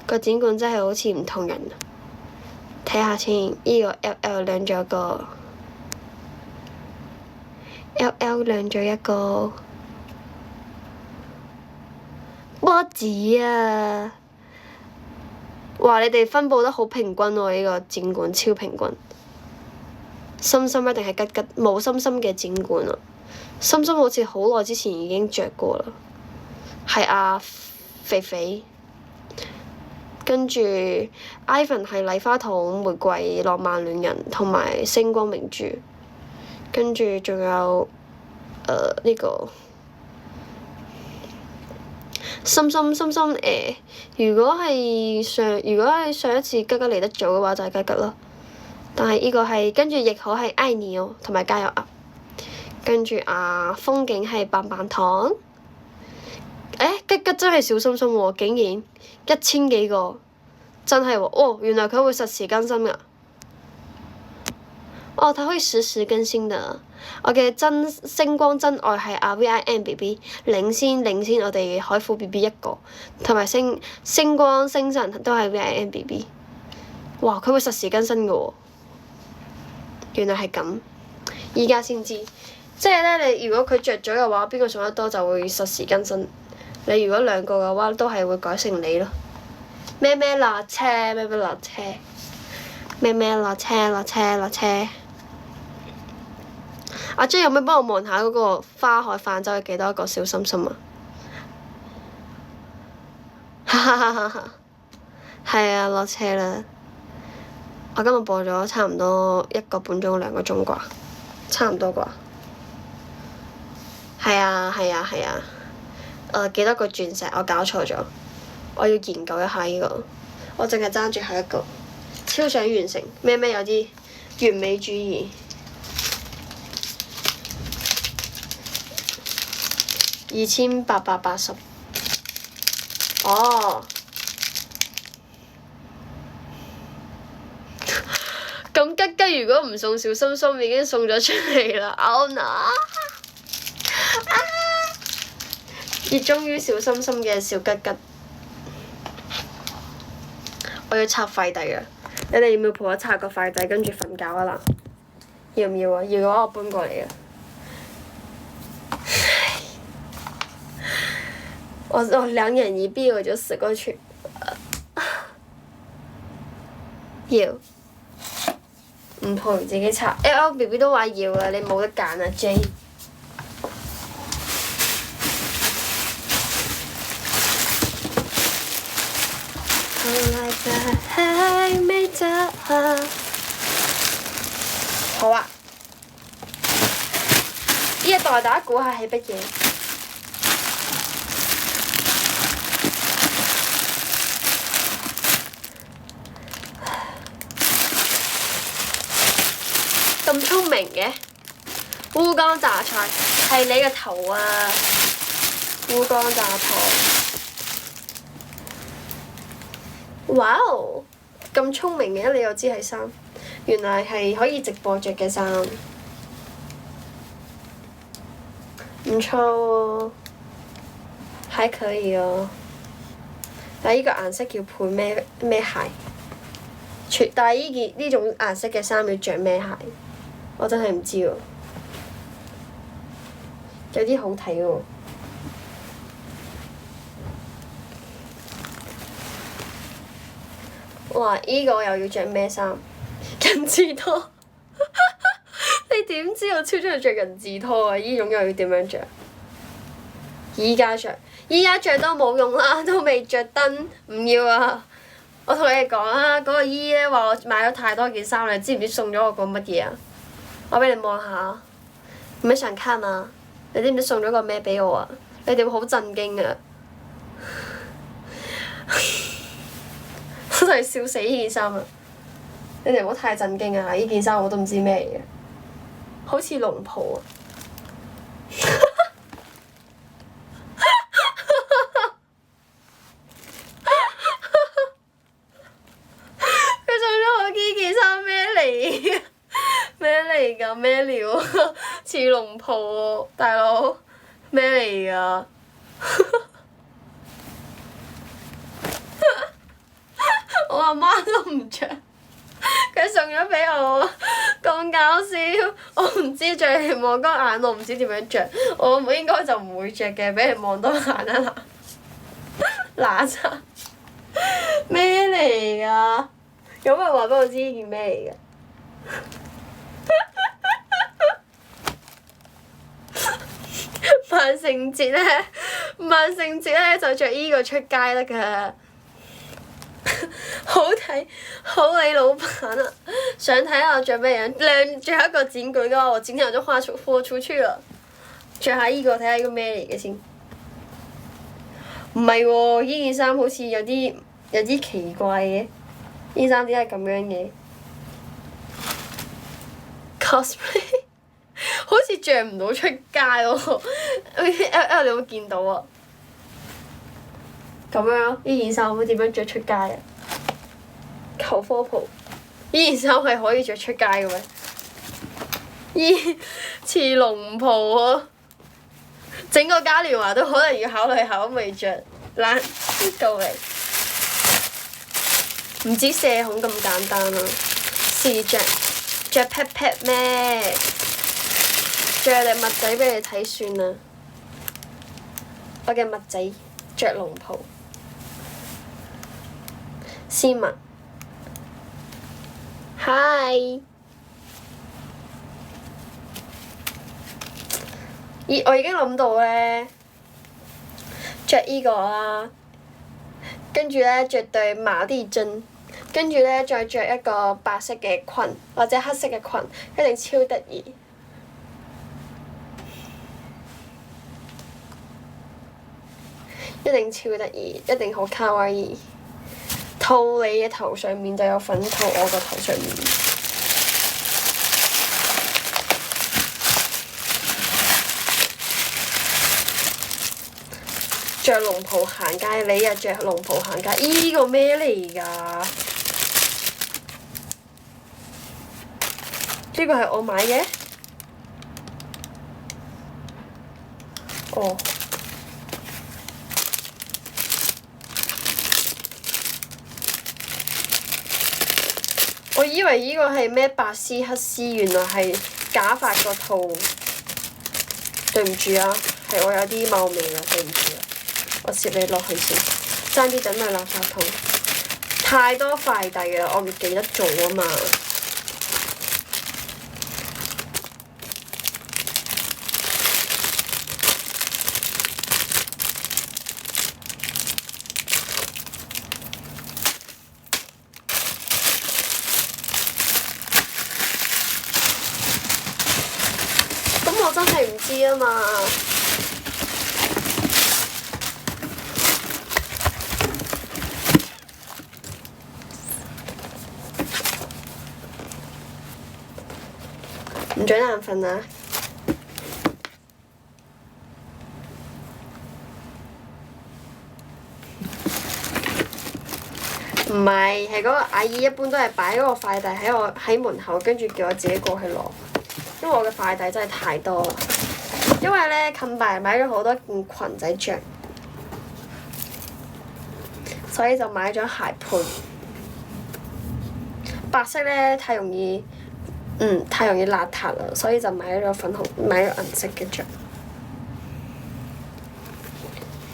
個展館真係好似唔同人。睇下先，呢個 LL 亮咗個。LL 亮咗一個波子啊！哇！你哋分佈得好平均喎，呢個展館超平均。深深一定係吉吉，冇深深嘅展館啊！深深好似好耐之前已經着過啦，係阿肥肥。跟住 Ivan 係禮花筒、玫瑰、浪漫戀人同埋星光明珠。跟住仲有呢個深深如果係上一次吉吉嚟得早嘅話，就係吉吉咯。但係呢個係跟住亦好係愛你哦，同埋加油啊！跟住風景係棒棒糖。吉吉真係小心心喎，竟然1000幾個，真係喎！哦，原來佢會實時更新㗎。哦，佢可以實時更新的。我嘅星光真愛係VIM BB 領先我哋海虎 BB 一個，同埋星光星辰都係VIM BB。哇！佢會實時更新嘅喎，原來係咁，依家先知。即係咧，你如果佢着咗嘅話，邊個送得多就會實時更新。你如果兩個嘅話，都係會改成你咯。咩咩落車，咩咩落車，咩咩落車落車落車。阿 J 有冇幫我望下嗰個花海泛舟有幾多個小心心啊？哈哈哈哈哈！係啊，落車啦！我今日播咗差唔多1個半鐘2個鐘啩，差唔多啩。係啊係啊係啊！幾多個鑽石？我搞錯咗，我要研究一下呢個。我淨係爭住下一個，超想完成咩咩有啲完美主義。2880。哦。咁吉吉如果唔送小心心已經送咗出嚟啦，Oh no！熱衷於小心心嘅小吉吉，我要拆快遞啊！你哋要唔要陪我拆個快遞跟住瞓覺啊？嗱，要唔要啊？要嘅話我搬過嚟啊！我兩眼一閉我就死過去。要。唔陪自己拆 ，LLBB 都話要啊！你冇得揀啊 ，J。好啊！呢一袋大家估下係乜嘢？咁聰明嘅烏江榨菜係你個頭啊！烏江榨菜，哇哦！咁聰明嘅你又知係衫，原來係可以直播着嘅衫，唔錯喎，還可以哦。但係呢個顏色要配咩鞋？但係呢種顏色嘅衫要着咩鞋？我真係唔知喎，有啲好睇喎。哇！依個又要着咩衫？人字拖，你點知我超中意着人字拖啊？依種又要點樣着？依家着都冇用啦，都未着燈，唔要啊！我同你哋講啊，嗰個姨咧話我買咗太多件衫，你知唔知送咗我個乜嘢啊？我俾你望下，有咩想看啊？你知唔知送咗個咩俾我啊？你哋會好震驚啊！我真係笑死呢件衫啊！你哋唔好太震驚啊！呢件衫我都唔知咩嚟嘅，好似龍袍啊！佢送咗我呢件衫咩嚟？咩嚟㗎？咩料？似龍袍喎，大佬咩嚟㗎？我阿媽都唔着，佢送咗俾我，咁搞笑！我唔知着嚟望多眼，我唔知點樣着，我應該就唔會着嘅，俾人望多眼啊嗱，嗱喳咩嚟㗎？有冇人話俾我知呢件咩嚟㗎？萬聖節咧就着依個出街得㗎，好睇好你老闆啊！想睇下我着咩樣？最後一個剪舉嘅話，我今天我就豁出去了。着下依個睇下依個咩嚟嘅先。唔係喎，依件衫好似有啲奇怪嘅。依衫點解咁樣嘅 ？cosplay 好似着唔到出街喎。你有冇見到啊？咁樣咯，呢件衫會點樣着出街啊？求科普，呢件衫係可以着出街嘅咩？依似龍袍喎，整個嘉年華都可能要考慮下可唔可以着冷夠嚟。唔止社恐咁簡單啊，試着 pat pat 咩？着對襪仔俾你睇算啦。我嘅襪仔着龍袍，斯文。Hi。咦！我已經諗到咧，着依個啦，跟住咧着對馬利樽，跟住咧再着一個白色嘅裙或者黑色嘅裙，一定超得意。一定超得意，一定好卡哇伊。套你嘅頭上面就有份套我個頭上面。着龍袍行街，你又着龍袍行街，依個咩嚟㗎？呢個係我買嘅。哦。我以為依個係咩白絲黑絲，原來係假髮個套。對唔住啊，係我有啲冒昧啦，對唔住啊，我攝你落去先，爭啲等埋垃圾桶。太多快遞啦，我唔記得做啊嘛。我真係唔知啊嘛。唔准眼瞓啊！唔係，係嗰個阿姨一般都係擺嗰個快遞喺門口，跟住叫我自己過去攞。因為我嘅快遞真係太多啦，因為咧近排買咗好多件裙仔着，所以就買咗鞋盤。白色咧太容易邋遢啦，所以就買咗粉紅，買咗銀色嘅着。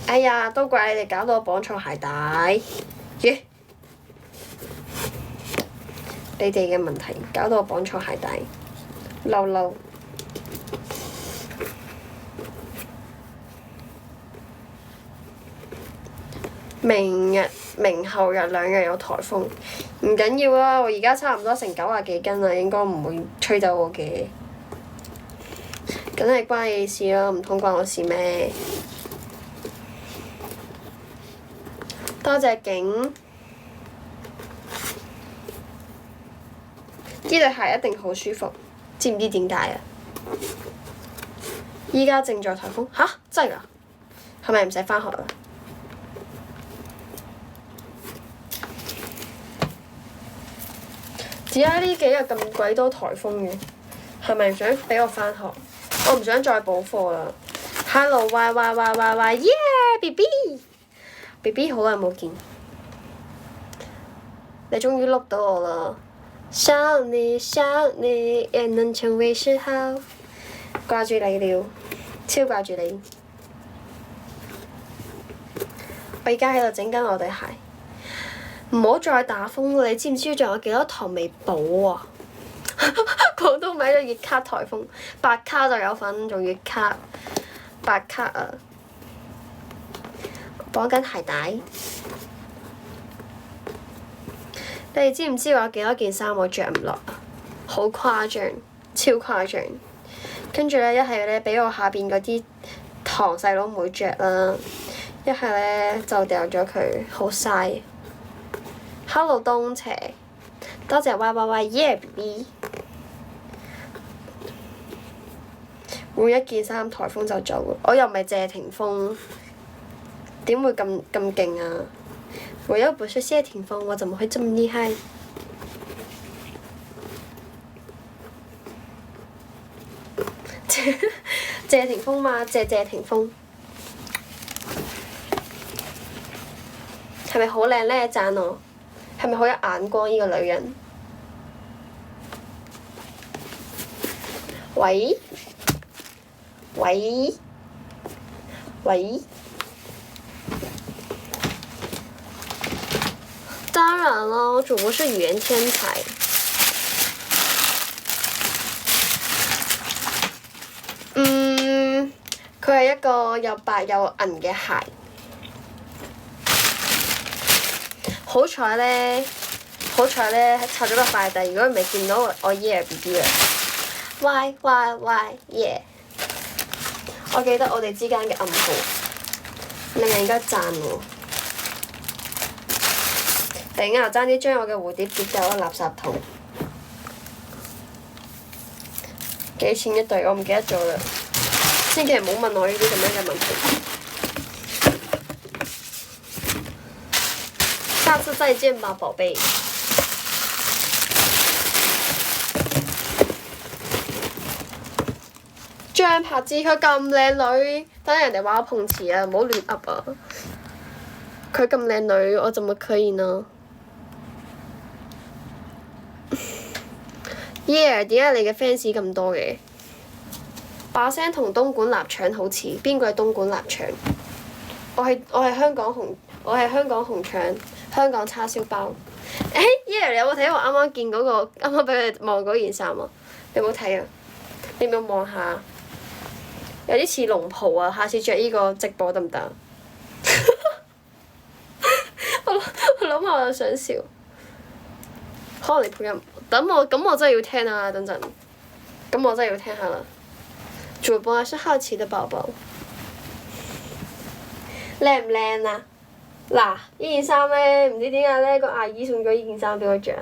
哎呀，都怪你哋搞到我綁錯鞋帶，咦？你哋嘅問題搞到我綁錯鞋帶。嬲嬲，明後日2日有颱風，唔緊要啊！我而家差唔多成90幾斤啦，應該唔會吹走我嘅。梗係關你事啦，唔通關我事咩？多謝景，呢對鞋一定好舒服。知唔知點解啊？依家正在颱風吓？真係㗎？係咪唔使返學啊？點解呢幾日咁鬼多颱風嘅？係咪唔想俾我返學？我唔想再補課啦。Hello Y Y Y Y Y Yeah B B 好耐冇見，你終於碌到我啦！想你想你也能成為嗜好，掛住你了，超掛住你。我而家喺度整緊我對鞋，唔好再打風啦！你知唔知仲有幾多堂未補啊？廣東買咗月卡颱風，白卡就有份，仲月卡，白卡啊！綁緊鞋帶。你哋知唔知我有幾多件衫我着唔落啊？好誇張，超誇張。跟住咧，一係咧俾我下邊嗰啲堂細佬妹着啦，一係咧就掉咗佢，好嘥。Hello 東邪，多謝 Y Y Y Yeah B。換一件衫，颱風就走，我又唔係謝霆鋒，點會咁勁啊？我又不是謝霆鋒，我怎麼會這麼厲害？謝霆鋒嘛，謝霆鋒，係咪好靚咧？讚我，係咪好有眼光呢個女人？喂？喂？當然咯，主播是語言天才。佢係一個又白又銀嘅鞋。好彩咧，拆咗個快遞，如果未見到我 Yeah BB 啊 ，Y Y Y Yeah， 我記得我哋之間嘅暗號，你咪應該讚我。頂啊！爭啲將我嘅蝴蝶結掉落垃圾桶。幾錢一對？我唔記得咗啦。千祈唔好問我呢啲咁樣嘅問題。下次再見吧，寶貝。張柏芝佢咁靚女，等人哋話我碰瓷啊！唔好亂噏啊！佢咁靚女，我怎麼可以呢？Yeah， 點解你嘅 fans 咁多嘅？把聲同東莞臘腸好似，邊個係東莞臘腸？我係香港紅腸，香港叉燒包。Yeah， 你有冇睇我啱啱見嗰個？啱啱俾你望嗰件衫啊？你有冇睇啊？你有冇望下？有啲似龍袍啊！下次着呢個直播得唔得？我諗下我又想笑。可能你配音，咁我真係要聽啊！等陣，咁我真係要聽下啦。主播係好奇的寶寶，靚唔靚啊？嗱，呢件衫咧，唔知點解咧，個阿姨送咗呢件衫俾我着，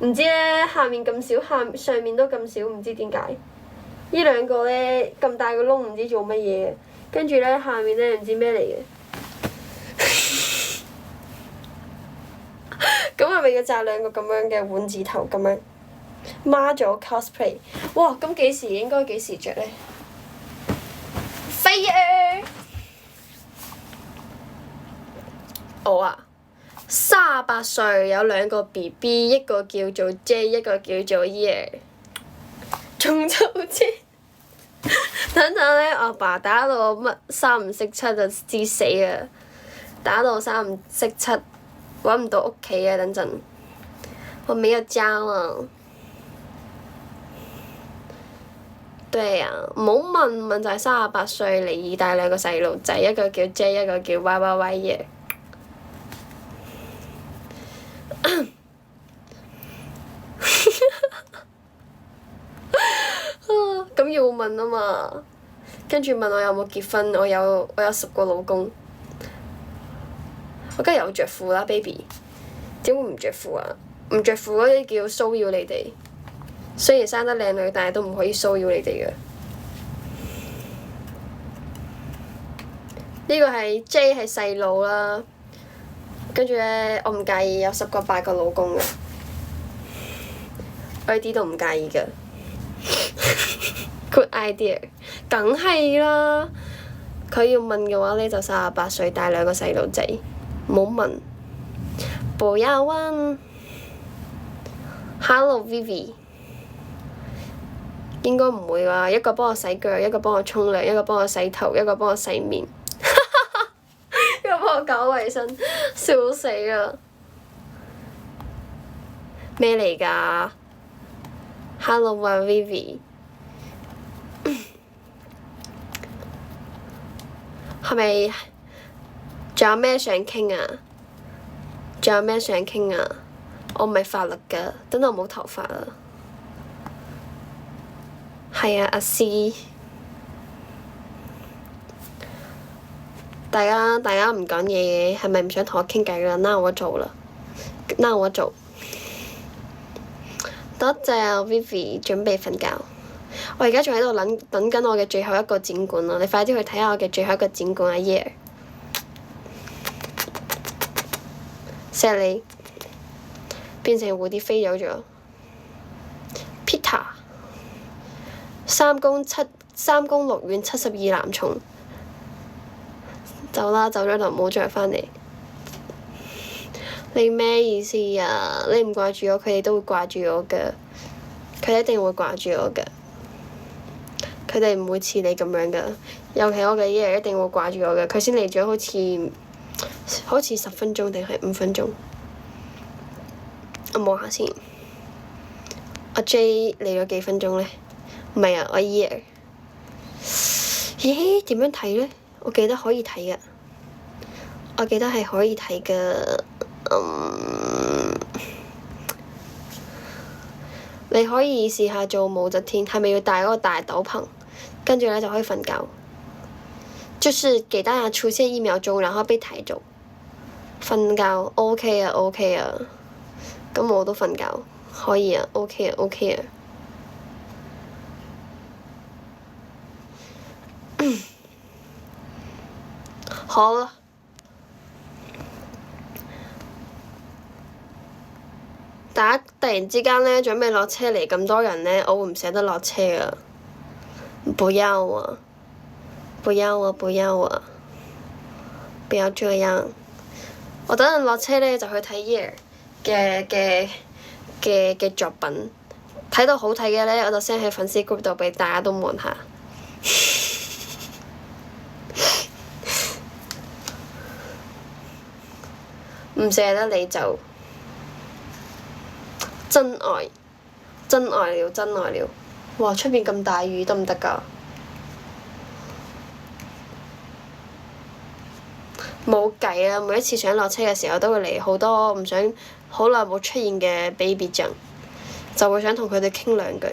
唔知咧下面咁少，上面都咁少，唔知點解。呢兩個咧咁大個窿，唔知做乜嘢，跟住咧下面咧唔知咩嚟嘅。咁係咪要紮兩個咁樣嘅碗字頭咁樣孖咗 cosplay？ 哇！咁應該幾時着咧？飛啊！我啊，38歲，有兩個 BB， 一個叫做 J， 一個叫做 Yeah。仲就知等陣咧，我爸打到我乜三唔識七就知死啊！打到三唔識七。揾唔到屋企啊！等陣，我沒有家啦。對啊，唔好問就係38歲，離異帶兩個細路仔，一個叫 J， 一個叫 YYY 嘅。咁要問啊嘛，跟住問我有冇結婚，我有10個老公。我梗係有着褲啦 ，baby， 點會唔着褲啊？唔着褲嗰啲叫騷擾你哋。雖然生得靚女，但係都唔可以騷擾你哋嘅。呢個係 J 係細佬啦，跟住咧我唔介意有10個8個老公嘅，我一啲都唔介意㗎。Good idea， 梗係啦。佢要問嘅話咧，就38歲帶兩個細路仔。唔好問，不要問。Hello Vivi， 應該唔會啩？一個幫我洗腳，一個幫我沖涼，一個幫我洗頭，一個幫我洗面，一個幫我搞衞生，笑死啦！咩嚟㗎 ？Hello 啊 Vivi， 係咪？仲有咩想傾啊？仲有咩想傾啊？我唔係法律㗎，等我冇頭髮啦。係啊，阿 C。大家唔講嘢嘅，係咪唔想同我傾偈啦？那我做啦，那我做。多謝 Vivi 準備瞓覺。我而家仲喺度等緊我嘅最後一個展館咯，你快啲去睇下我嘅最後一個展館啊 Yeah！錫你變成蝴蝶飛走咗。Peter 3公6遠72男蟲，走啦，走咗就唔好再返嚟。你咩意思啊？你唔掛住我，佢哋都會掛住我㗎。佢哋一定會掛住我㗎。佢哋唔會似你咁樣噶，尤其我嘅 year 一定會掛住我嘅，佢先嚟咗好似10分鐘定係5分鐘。我望下先，阿 J 嚟咗幾分鐘咧？唔係啊，我 year。咦？點樣睇咧？我記得可以睇噶，我記得係可以睇噶。你可以試下做武則天，係咪要戴嗰個大斗篷？跟住咧就可以瞓覺。就是給大家出現1秒鐘，然後被抬走。瞓覺 OK 啊 OK 啊，咁我都瞓覺，可以啊 OK 啊 OK 啊。好啦。大家突然之間咧準備落車嚟咁多人咧，我會唔捨得落車啊！不要啊！不要啊！不要啊！不要這樣！我等陣落車咧就去睇 Year 嘅作品，睇到好睇嘅咧我就 send 喺粉絲 group 度俾大家都望下。唔捨得你就真愛，真愛了，真愛了！哇！出邊咁大雨得唔得㗎？冇計啊！每一次想落車嘅時候都會嚟好多唔想好耐冇出現嘅 baby 醬，就會想同佢哋傾兩句。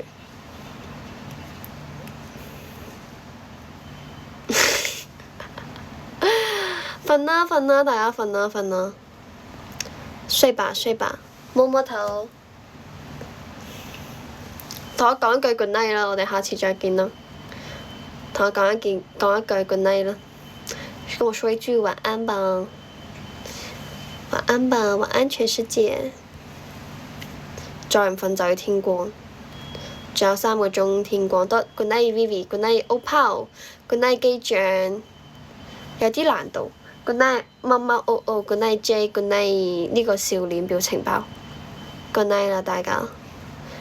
瞓啦瞓啦，大家瞓啦瞓啦，睡吧睡吧，摸摸頭。同我講一句 good night 啦，我哋下次再見啦。同我講一句 good night 啦，跟我說一句晚安吧，晚安吧，晚安全世界。再唔瞓就要天光，仲有3個鐘天光。得 good night Vivi，good night Opal，good night 機長，有啲難度。good night 貓貓good night J，good night 呢個笑臉表情包。good night 啦，大家。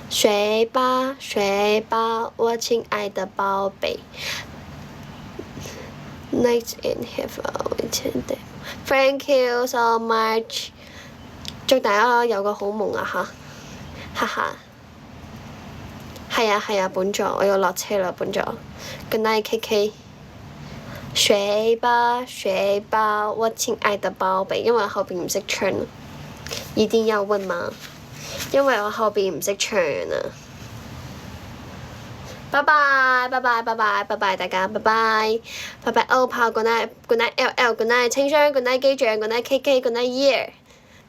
睡吧，睡吧，我親愛的寶貝。Night and have a weekend. Thank you so much。祝大家有個好夢啊吓，哈哈。係啊係啊，本座我要落車啦，本座。Good night KK。睡吧，睡吧，我親愛的寶貝，因為我後邊唔識唱，一定要問嗎？因為我後邊唔識唱啊！拜拜拜拜拜拜拜拜大家，拜拜拜拜歐炮 good night good night LL good night 清霜 good night 機長 good night KK good night year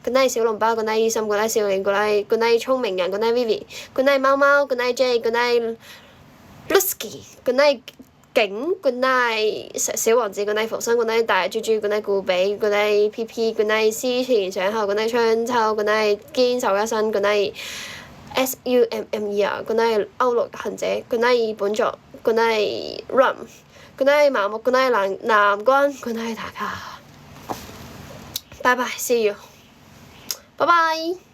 good night 小籠包 good night 醫生 good night 少年 good night 聰明人 good night Vivi good night 貓貓 good night J good night Lusky good night 景 good night 小王子 good night 浮生 good night 大豬豬 good night 顧比 good night PP good night 思前想後 good night 春秋 good night 堅守一生 good night SUMMER good night 歐陸行者 good night 本作 good night Rum good night 麻木 good night 南關 good night 大家，拜拜 see you， 拜拜。